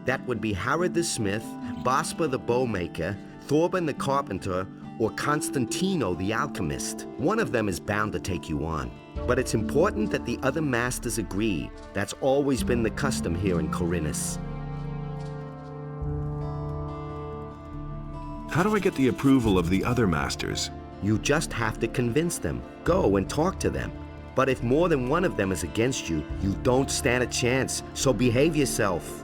That would be Harrod the smith, Bospa the bowmaker, Thorben the carpenter, or Constantino the alchemist. One of them is bound to take you on. But it's important that the other masters agree. That's always been the custom here in Corinus. How do I get the approval of the other masters? You just have to convince them. Go and talk to them. But if more than one of them is against you, you don't stand a chance, so behave yourself.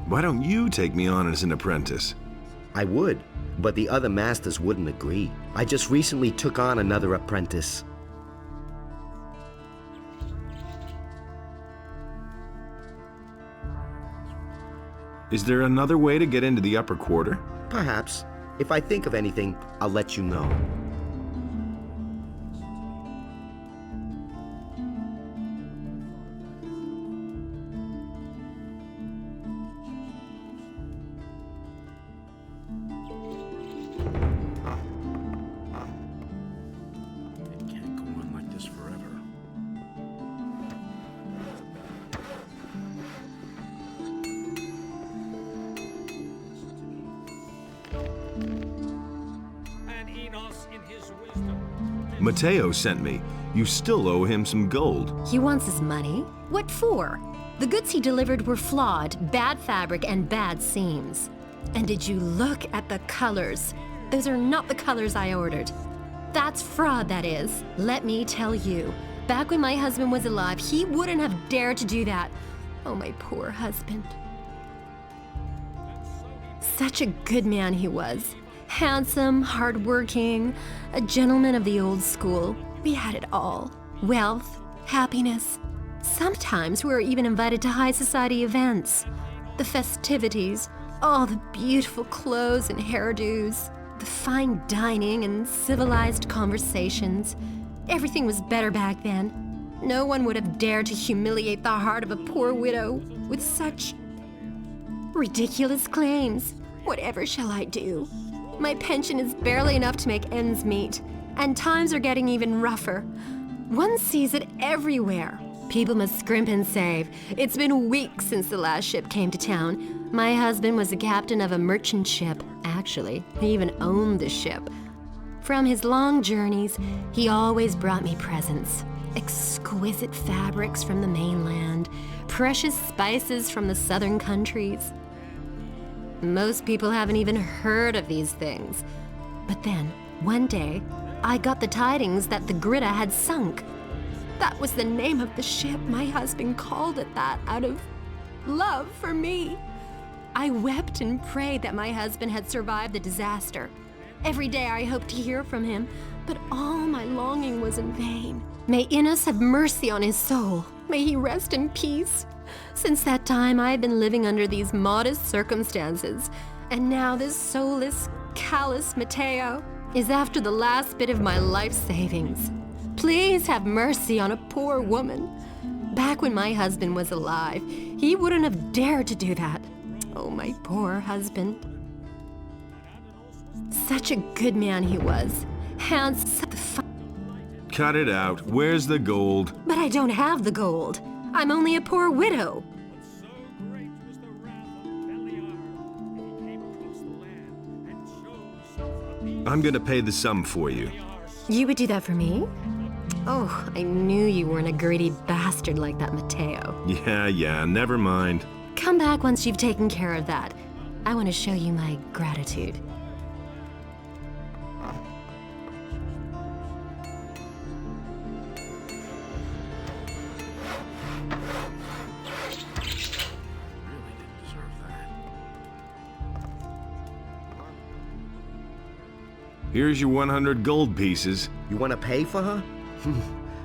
Why don't you take me on as an apprentice? I would, but the other masters wouldn't agree. I just recently took on another apprentice. Is there another way to get into the upper quarter? Perhaps. If I think of anything, I'll let you know. It can't go on like this forever. Matteo sent me. You still owe him some gold. He wants his money? What for? The goods he delivered were flawed, bad fabric, and bad seams. And did you look at the colors? Those are not the colors I ordered. That's fraud, that is. Let me tell you. Back when my husband was alive, he wouldn't have dared to do that. Oh, my poor husband. Such a good man he was. Handsome, hardworking, a gentleman of the old school. We had it all. Wealth, happiness. Sometimes we were even invited to high society events. The festivities, all the beautiful clothes and hairdos, the fine dining and civilized conversations. Everything was better back then. No one would have dared to humiliate the heart of a poor widow with such ridiculous claims. Whatever shall I do? My pension is barely enough to make ends meet, and times are getting even rougher. One sees it everywhere. People must scrimp and save. It's been weeks since the last ship came to town. My husband was the captain of a merchant ship. Actually, he even owned the ship. From his long journeys, he always brought me presents. Exquisite fabrics from the mainland, precious spices from the southern countries. Most people haven't even heard of these things. But then, one day, I got the tidings that the Gritta had sunk. That was the name of the ship. My husband called it that out of love for me. I wept and prayed that my husband had survived the disaster. Every day I hoped to hear from him, but all my longing was in vain. May Innes have mercy on his soul. May he rest in peace. Since that time, I have been living under these modest circumstances, and now this soulless, callous Matteo is after the last bit of my life savings. Please have mercy on a poor woman. Back when my husband was alive, he wouldn't have dared to do that. Oh, my poor husband. Such a good man he was. Handsome. Cut it out. Where's the gold? But I don't have the gold. I'm only a poor widow. I'm gonna pay the sum for you. You would do that for me? Oh, I knew you weren't a greedy bastard like that Matteo. Yeah, never mind. Come back once you've taken care of that. I want to show you my gratitude. Here's your 100 gold pieces. You want to pay for her?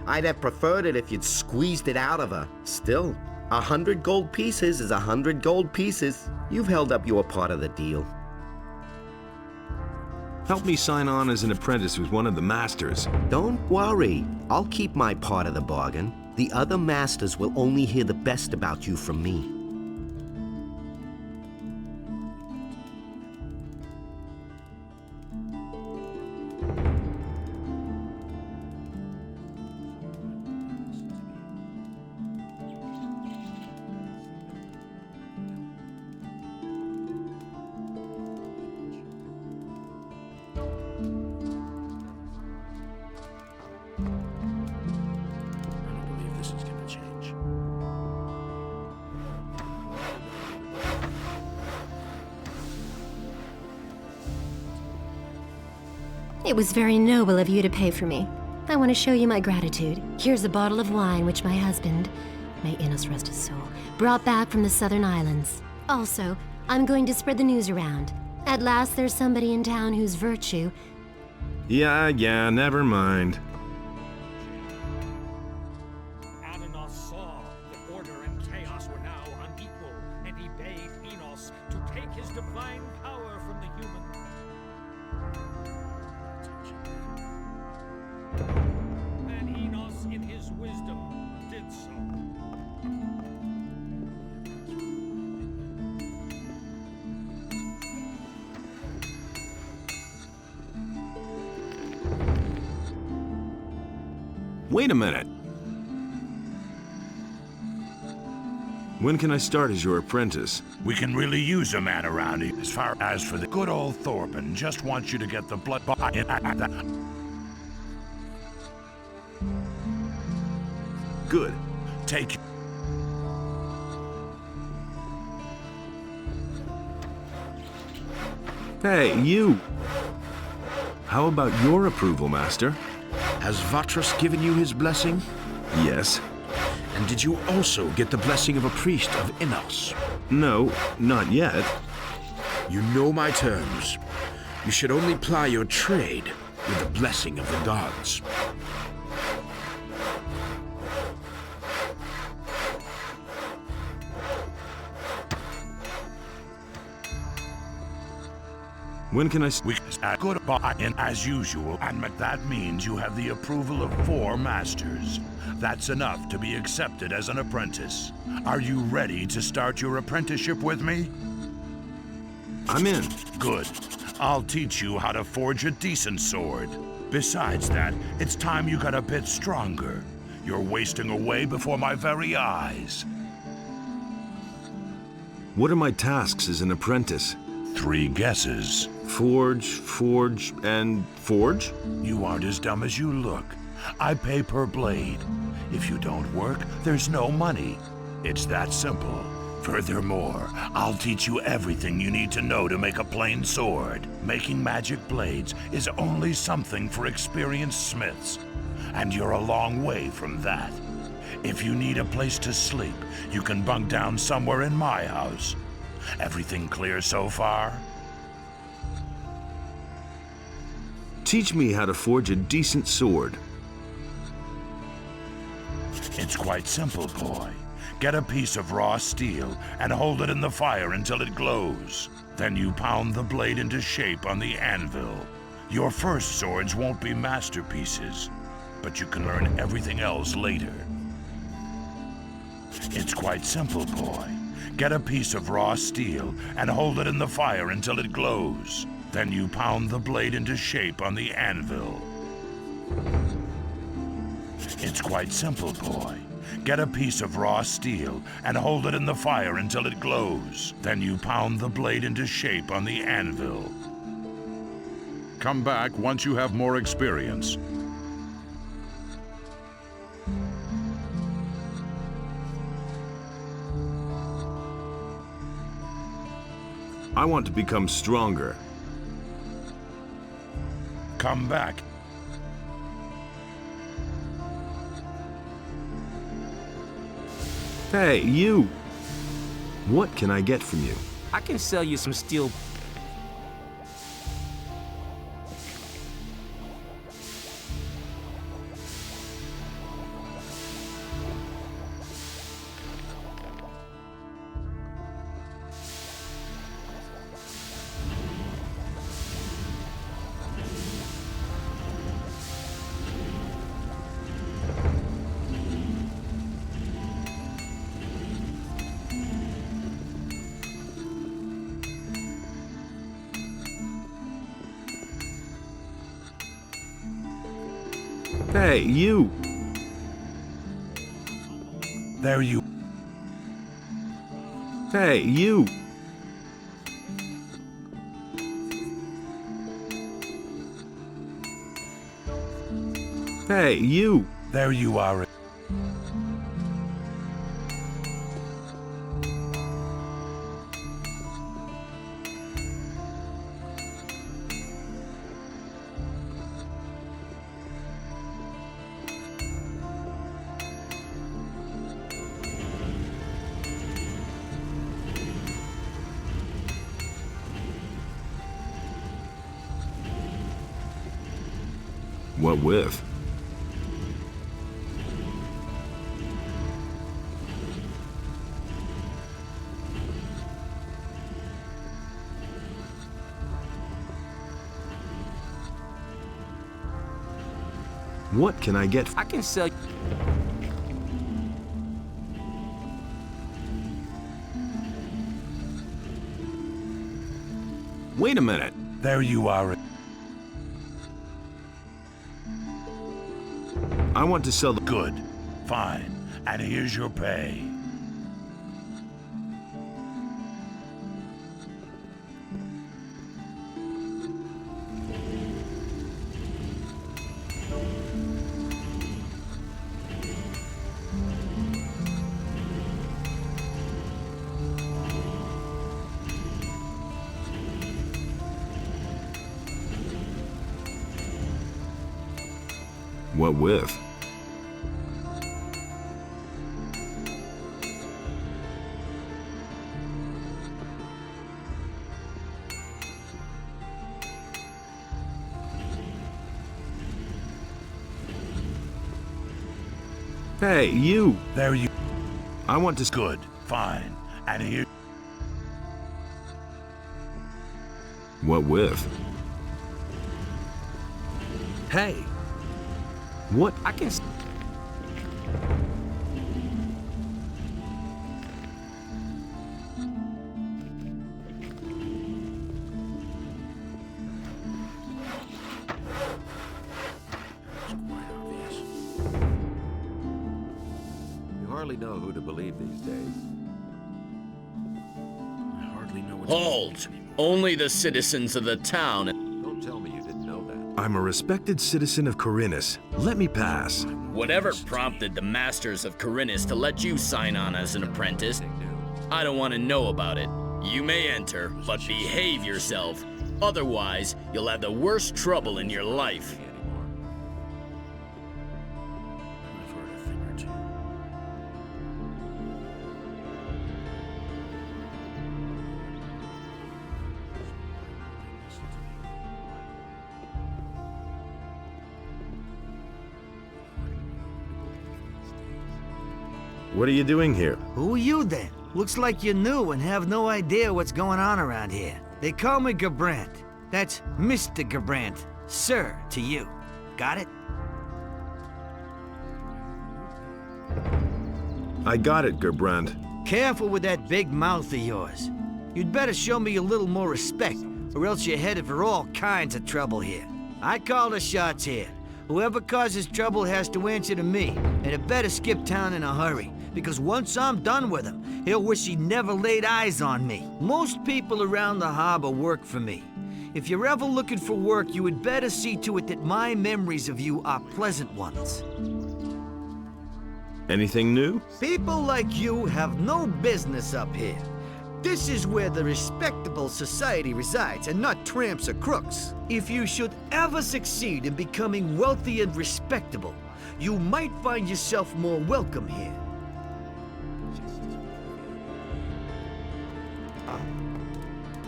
I'd have preferred it if you'd squeezed it out of her. Still, 100 gold pieces is 100 gold pieces. You've held up your part of the deal. Help me sign on as an apprentice with one of the masters. Don't worry. I'll keep my part of the bargain. The other masters will only hear the best about you from me. It was very noble of you to pay for me. I want to show you my gratitude. Here's a bottle of wine which my husband, may Innos rest his soul, brought back from the southern islands. Also, I'm going to spread the news around. At last there's somebody in town whose virtue... Yeah, never mind. Ananos saw that order and chaos were now unequal, and he bade Enos to take his divine power from the human. And Enos, in his wisdom, did so. Wait a minute. When can I start as your apprentice? We can really use a man around here. As far as for the good old Thorpen, just wants you to get the blood in. Good. Take. Hey, you! How about your approval, Master? Has Vatras given you his blessing? Yes. And did you also get the blessing of a priest of Innos? No, not yet. You know my terms. You should only ply your trade with the blessing of the gods. When can I... We goodbye, and as usual, and that means you have the approval of 4 masters. That's enough to be accepted as an apprentice. Are you ready to start your apprenticeship with me? I'm in. Good. I'll teach you how to forge a decent sword. Besides that, it's time you got a bit stronger. You're wasting away before my very eyes. What are my tasks as an apprentice? 3 guesses. Forge, and forge? You aren't as dumb as you look. I pay per blade. If you don't work, there's no money. It's that simple. Furthermore, I'll teach you everything you need to know to make a plain sword. Making magic blades is only something for experienced smiths, and you're a long way from that. If you need a place to sleep, you can bunk down somewhere in my house. Everything clear so far? Teach me how to forge a decent sword. It's quite simple, boy. Get a piece of raw steel and hold it in the fire until it glows. Then you pound the blade into shape on the anvil. Your first swords won't be masterpieces, but you can learn everything else later. It's quite simple, boy. Get a piece of raw steel and hold it in the fire until it glows. Then you pound the blade into shape on the anvil. It's quite simple, boy. Get a piece of raw steel and hold it in the fire until it glows. Then you pound the blade into shape on the anvil. Come back once you have more experience. I want to become stronger. Come back. Hey, you! What can I get from you? I can sell you some steel. Hey, you! There you... Hey, you! Hey, you! There you are. What with? What can I get? I can sell. Wait a minute. There you are. I want to sell the... Good. Fine. And here's your pay. What with? Hey, you! There you... I want to... Good. Fine. And here... What with? Hey. What? I can... You hardly know who to believe these days. I hardly know what's Halt! Only the citizens of the town. Don't tell me you didn't know that. I'm a respected citizen of Corinus. Let me pass. Whatever prompted the masters of Corinus to let you sign on as an apprentice, I don't want to know about it. You may enter, but behave yourself. Otherwise, you'll have the worst trouble in your life. I've heard a thing or two. What are you doing here? Who are you then? Looks like you're new and have no idea what's going on around here. They call me Gerbrandt. That's Mr. Gerbrandt. Sir to you. Got it? I got it, Gerbrandt. Careful with that big mouth of yours. You'd better show me a little more respect, or else you're headed for all kinds of trouble here. I call the shots here. Whoever causes trouble has to answer to me, and it better skip town in a hurry, because once I'm done with him, he'll wish he never laid eyes on me. Most people around the harbor work for me. If you're ever looking for work, you had better see to it that my memories of you are pleasant ones. Anything new? People like you have no business up here. This is where the respectable society resides, and not tramps or crooks. If you should ever succeed in becoming wealthy and respectable, you might find yourself more welcome here.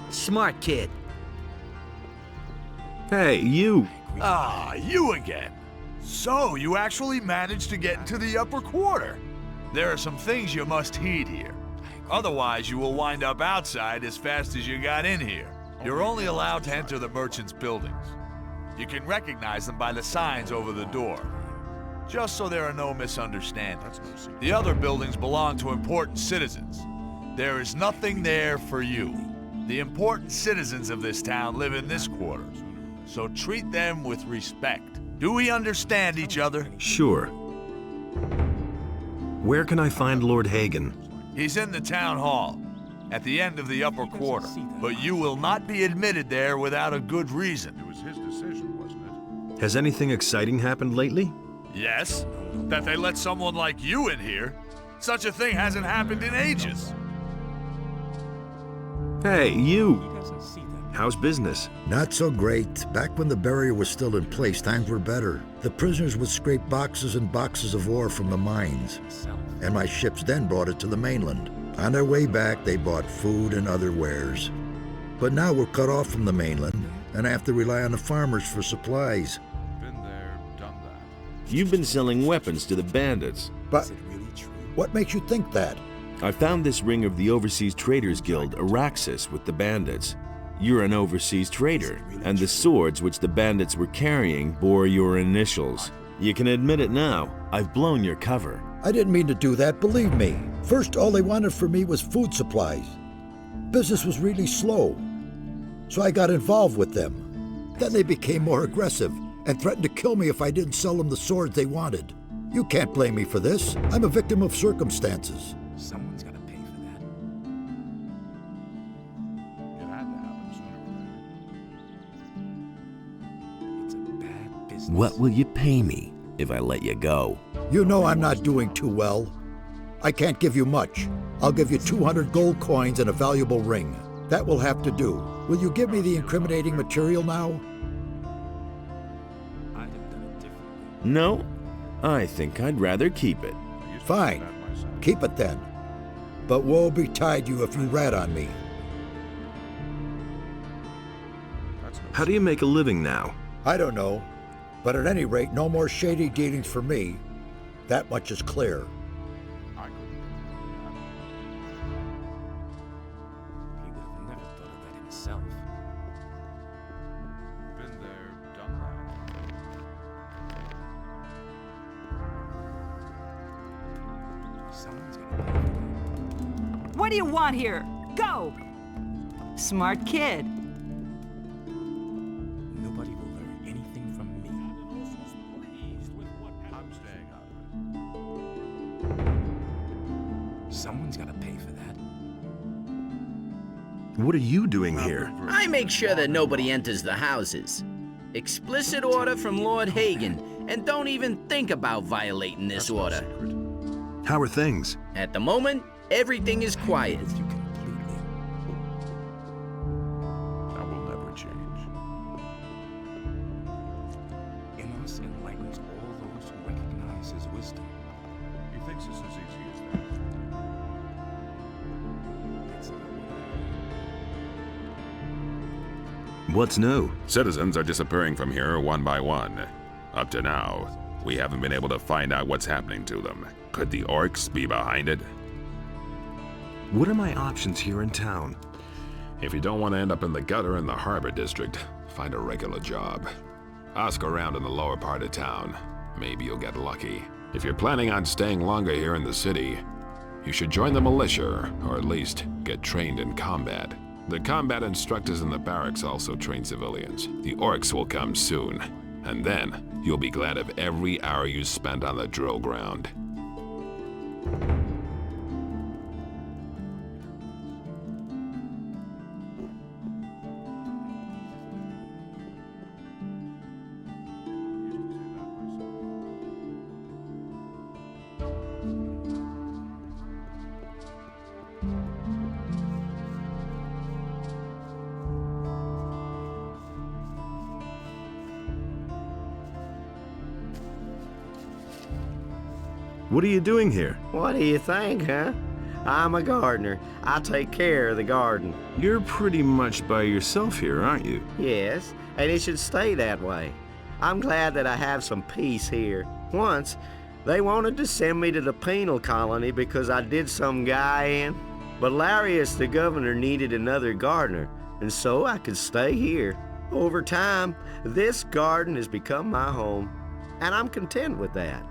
Smart kid. Hey, you! Ah, you again. So, you actually managed to get into the upper quarter. There are some things you must heed here. Otherwise, you will wind up outside as fast as you got in here. You're only allowed to enter the merchants' buildings. You can recognize them by the signs over the door. Just so there are no misunderstandings. The other buildings belong to important citizens. There is nothing there for you. The important citizens of this town live in this quarter, so treat them with respect. Do we understand each other? Sure. Where can I find Lord Hagen? He's in the town hall, at the end of the upper quarter, but you will not be admitted there without a good reason. It was his decision, wasn't it? Has anything exciting happened lately? Yes, that they let someone like you in here. Such a thing hasn't happened in ages. Hey, you! How's business? Not so great. Back when the barrier was still in place, times were better. The prisoners would scrape boxes and boxes of ore from the mines, and my ships then brought it to the mainland. On their way back, they bought food and other wares. But now we're cut off from the mainland, and I have to rely on the farmers for supplies. Been there, You've been selling weapons to the bandits. But what makes you think that? I found this ring of the Overseas Traders Guild, Araxis, with the bandits. You're an overseas trader, and the swords which the bandits were carrying bore your initials. You can admit it now. I've blown your cover. I didn't mean to do that, believe me. First, all they wanted from me was food supplies. Business was really slow, so I got involved with them. Then they became more aggressive and threatened to kill me if I didn't sell them the swords they wanted. You can't blame me for this. I'm a victim of circumstances. Someone's got to pay for that. It had to happen sooner or later. It's a bad business. What will you pay me if I let you go? You know I'm not doing too well. I can't give you much. I'll give you 200 gold coins and a valuable ring. That will have to do. Will you give me the incriminating material now? I'd have done it differently. No, I think I'd rather keep it. Fine. Keep it then. But woe betide you if you rat on me. How do you make a living now? I don't know. But at any rate, no more shady dealings for me. That much is clear. He would have never thought of that himself. Been there, done that. Someone's got to pay for that. What do you want here? Go! Smart kid. Nobody will learn anything from me. I'm staying out of it. Someone's got to pay for that. What are you doing here? I make sure that nobody enters the houses. Explicit order from Lord Hagen, and don't even think about violating this order. How are things? At the moment, everything is quiet. You completely. That will never change. In us enlightens all those who recognize his wisdom. He thinks it's as easy as that. That's not what I What's new? Citizens are disappearing from here one by one. Up to now, we haven't been able to find out what's happening to them. Could the orcs be behind it? What are my options here in town? If you don't want to end up in the gutter in the harbor district, find a regular job. Ask around in the lower part of town. Maybe you'll get lucky. If you're planning on staying longer here in the city, you should join the militia, or at least get trained in combat. The combat instructors in the barracks also train civilians. The orcs will come soon, and then you'll be glad of every hour you spent on the drill ground. What are you doing here? What do you think, huh? I'm a gardener. I take care of the garden. You're pretty much by yourself here, aren't you? Yes, and it should stay that way. I'm glad that I have some peace here. Once, they wanted to send me to the penal colony because I did some guy in. But Larius, the governor, needed another gardener, and so I could stay here. Over time, this garden has become my home, and I'm content with that.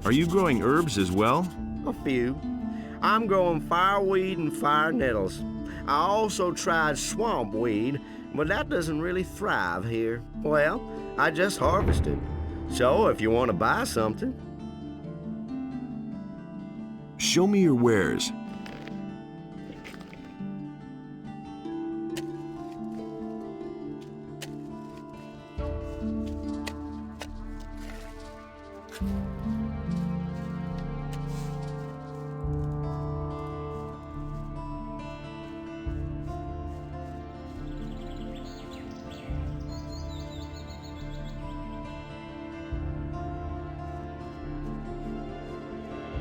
Are you growing herbs as well? A few. I'm growing fireweed and fire nettles. I also tried swamp weed, but that doesn't really thrive here. Well, I just harvested. So if you want to buy something. Show me your wares.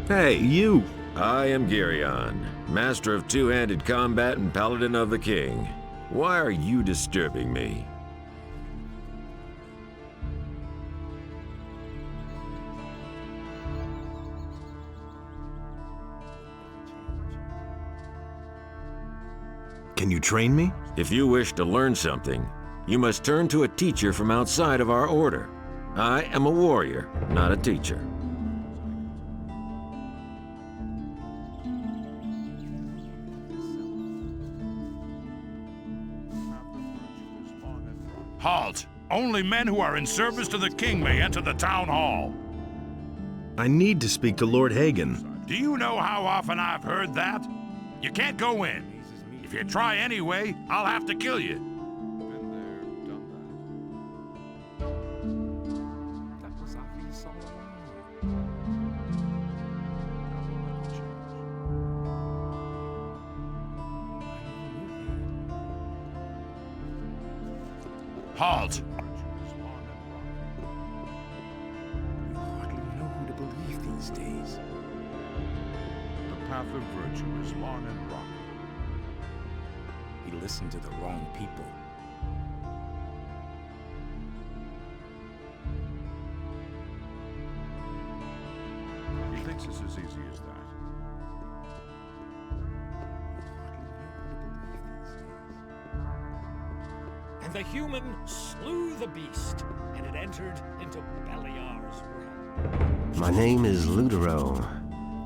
Hey, you! I am Girion, master of two-handed combat and paladin of the king. Why are you disturbing me? Can you train me? If you wish to learn something, you must turn to a teacher from outside of our order. I am a warrior, not a teacher. Halt! Only men who are in service to the king may enter the town hall. I need to speak to Lord Hagen. Do you know how often I've heard that? You can't go in. If you try anyway, I'll have to kill you. Halt! You hardly know who to believe these days. The path of virtue is long and rocky. You listen to the wrong people. He thinks it's as easy as that. And the human slew the beast, and it entered into Beliar's realm. My name is Ludero.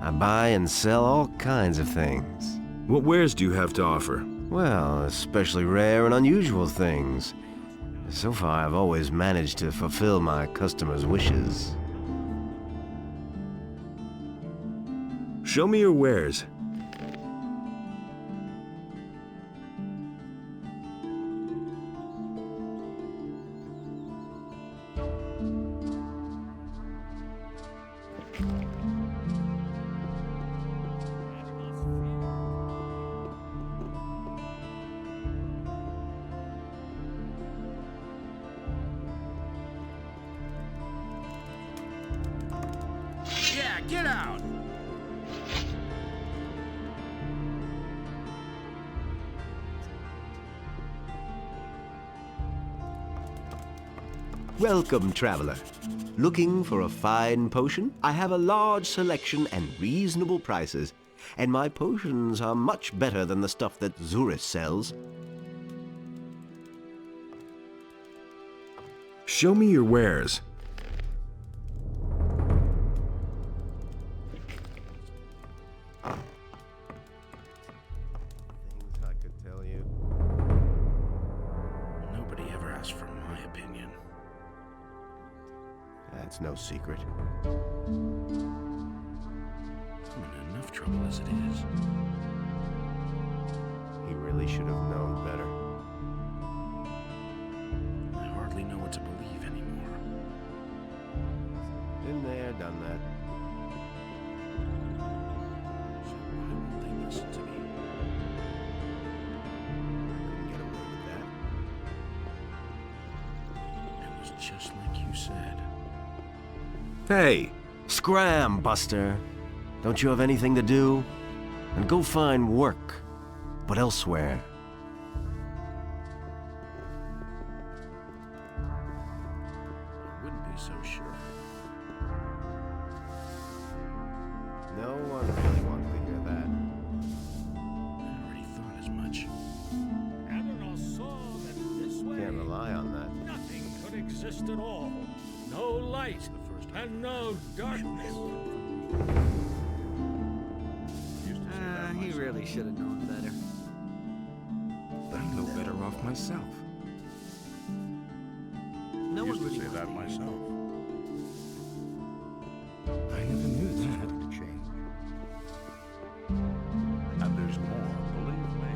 I buy and sell all kinds of things. What wares do you have to offer? Well, especially rare and unusual things. So far, I've always managed to fulfill my customers' wishes. Show me your wares. Yeah, get out! Welcome, traveler. Looking for a fine potion? I have a large selection and reasonable prices, and my potions are much better than the stuff that Zurus sells. Show me your wares. Things I could tell you. Nobody ever asked for my opinion. That's no secret. I'm in enough trouble as it is. He really should have known better. I hardly know what to believe anymore. Been there, done that. So why won't they listen to me? I couldn't get away with that. It was just like you said. Hey! Scram, Buster. Don't you have anything to do? And go find work, but elsewhere. I wouldn't be so sure. No one really wants to hear that. I already thought as much. Adonai saw that this way Can't rely on that. nothing could exist at all. No light and no darkness. He really should have known better. I know better off myself. I No one used to really say wants that to hear myself. I never knew that. To change. And there's more, believe me.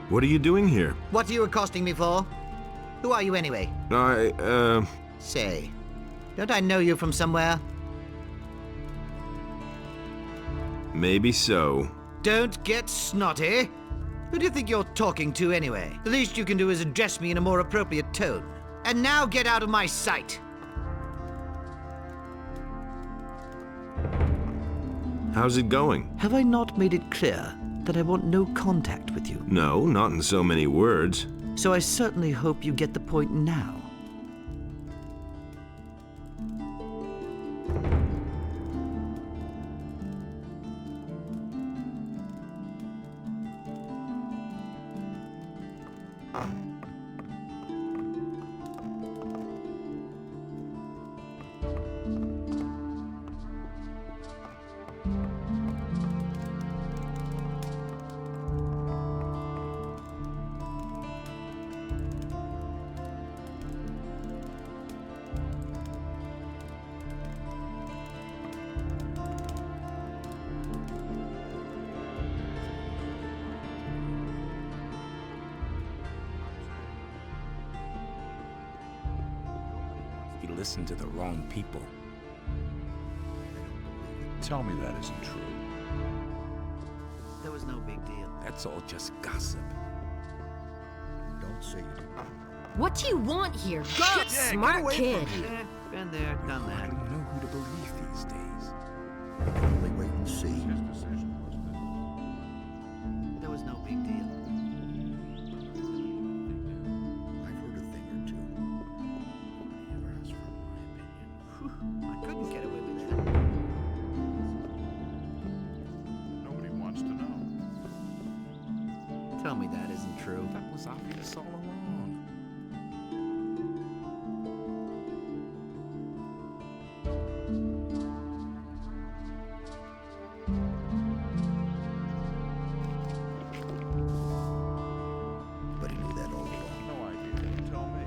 What are you doing here? What are you accosting me for? Who are you anyway? Say, don't I know you from somewhere? Maybe so. Don't get snotty. Who do you think you're talking to anyway? The least you can do is address me in a more appropriate tone. And now get out of my sight. How's it going? Have I not made it clear that I want no contact with you? No, not in so many words. So I certainly hope you get the point now. You listen to the wrong people. Tell me that isn't true. There was no big deal. That's all just gossip. Don't say it. What do you want here? Go! Get smart kid. Been there, done I that. don't know who to believe these days. Only wait and see. There was no big deal. I've heard a thing or two. I couldn't get away with that. Nobody wants to know. Tell me that isn't true. That was obvious all along. But he knew that all along. No idea. Tell me.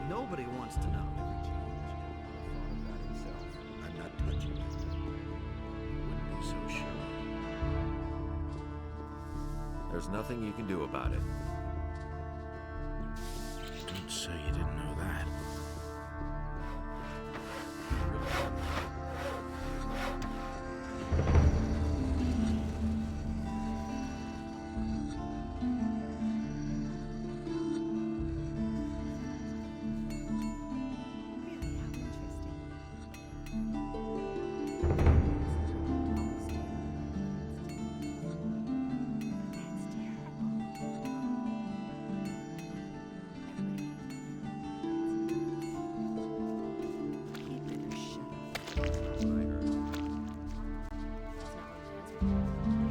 Nobody wants to know. I'm not touching it. Wouldn't be so sure. There's nothing you can do about it. Don't say you didn't know that.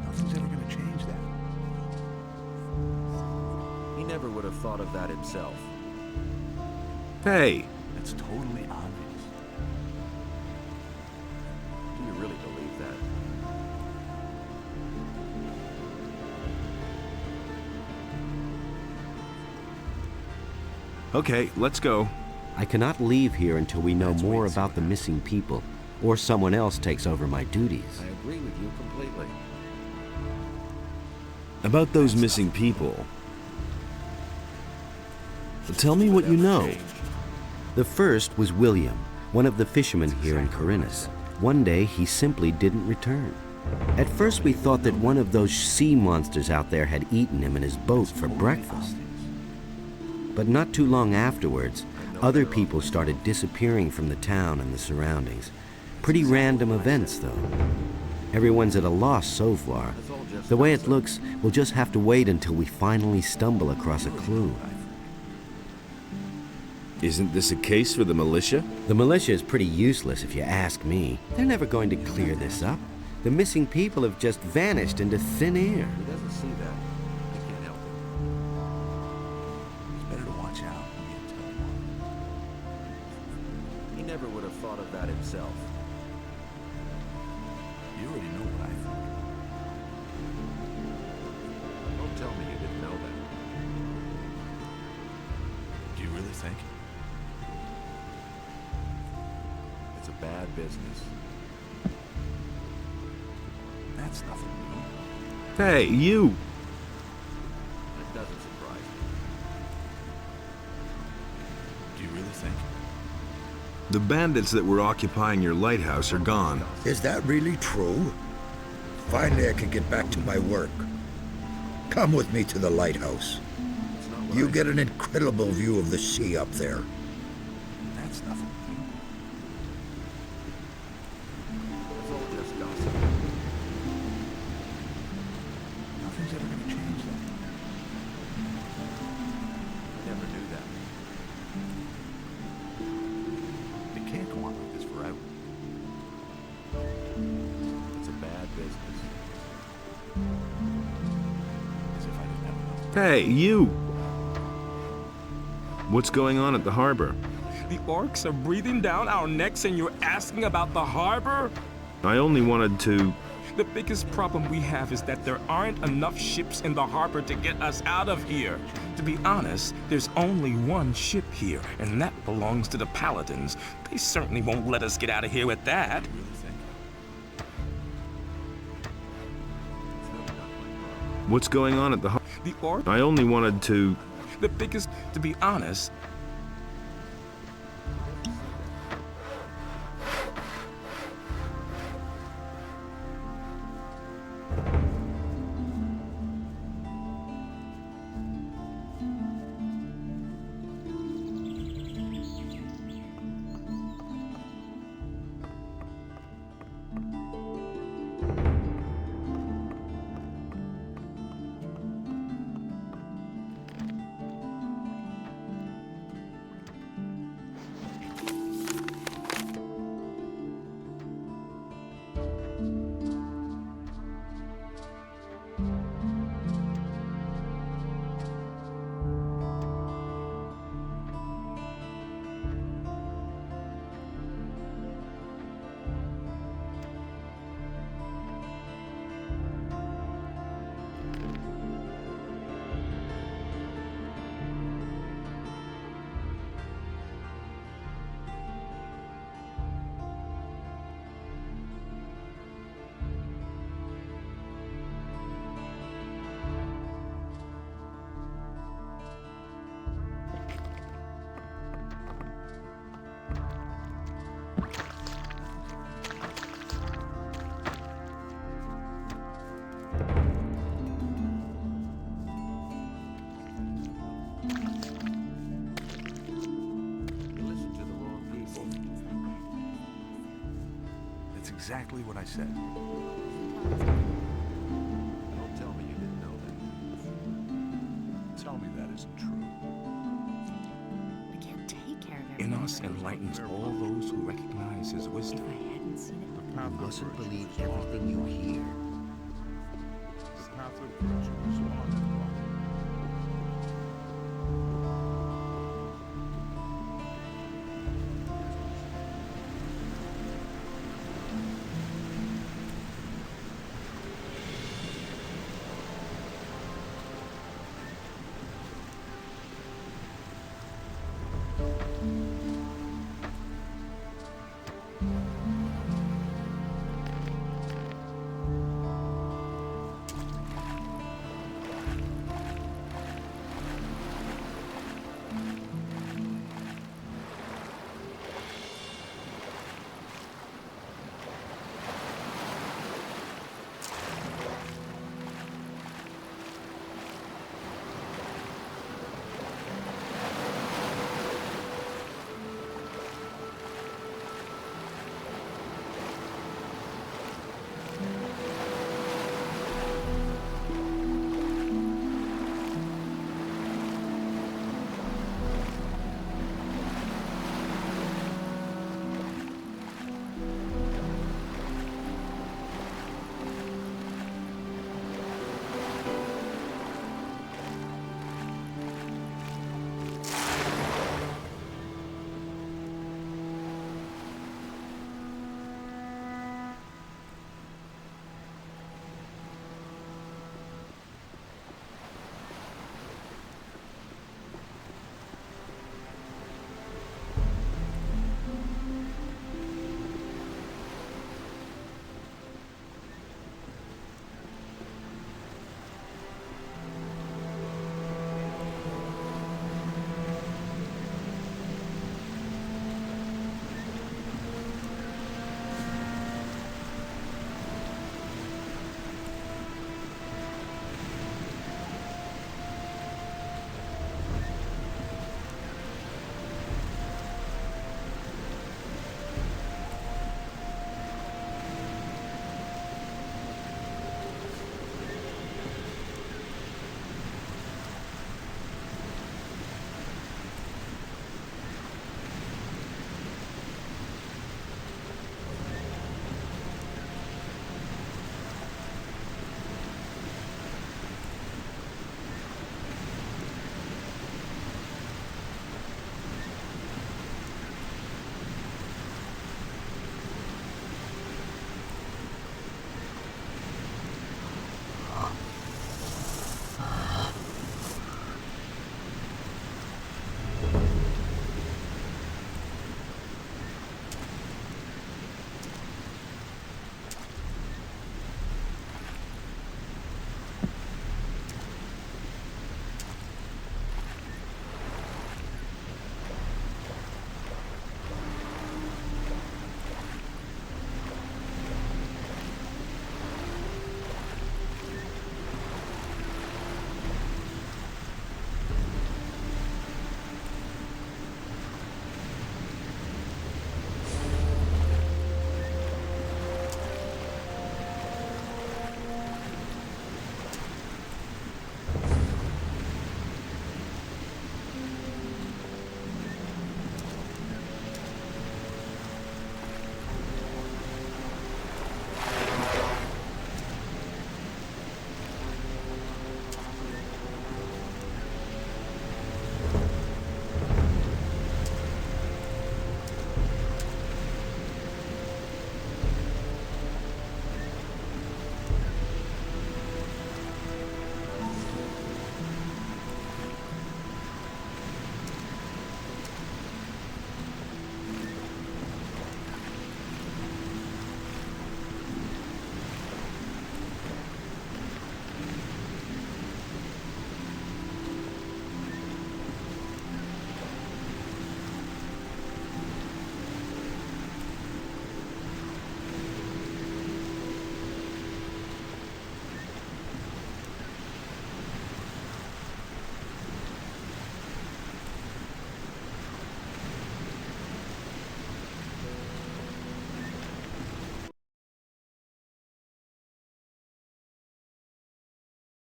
Nothing's ever gonna change that. He never would have thought of that himself. Hey, It's totally obvious. Do you really believe that? okay, let's go. I cannot leave here until we know more about the missing people, or someone else takes over my duties. I agree with you completely. About those missing people. Tell me what you know. The first was William, one of the fishermen here in Corinus. One day, he simply didn't return. At first, we thought that one of those sea monsters out there had eaten him in his boat for breakfast. But not too long afterwards, other people started disappearing from the town and the surroundings. Pretty random events, though. Everyone's at a loss so far. The way it looks, we'll just have to wait until we finally stumble across a clue. Isn't this a case for the militia? The militia is pretty useless if you ask me. They're never going to clear this up. The missing people have just vanished into thin air. He doesn't see that. I can't help it. It's better to watch out. He never would have thought of that himself. You already know what I think. Don't tell me you didn't know that. Do you really think? It's a bad business. That's nothing new. Hey, you! The bandits that were occupying your lighthouse are gone. Is that really true? Finally, I can get back to my work. Come with me to the lighthouse. You get an incredible view of the sea up there. That's nothing. It's all just gossip. Nothing's ever gonna change that. I never knew that. It can't go on like this forever. It's a bad business. As if I didn't have enough. Hey, you! What's going on at the harbor? The orcs are breathing down our necks and you're asking about the harbor? I only wanted to... The biggest problem we have is that there aren't enough ships in the harbor to get us out of here. To be honest, there's only one ship here, and that belongs to the Paladins. They certainly won't let us get out of here with that. What's going on at the harbor? The orc... I only wanted to... The biggest... To be honest... Exactly what I said. Don't tell me you didn't know that. Tell me that isn't true. We can't take care of In us enlightens all those who recognize his wisdom. If I hadn't seen it before. You mustn't believe everything you hear. The path of virtue is long and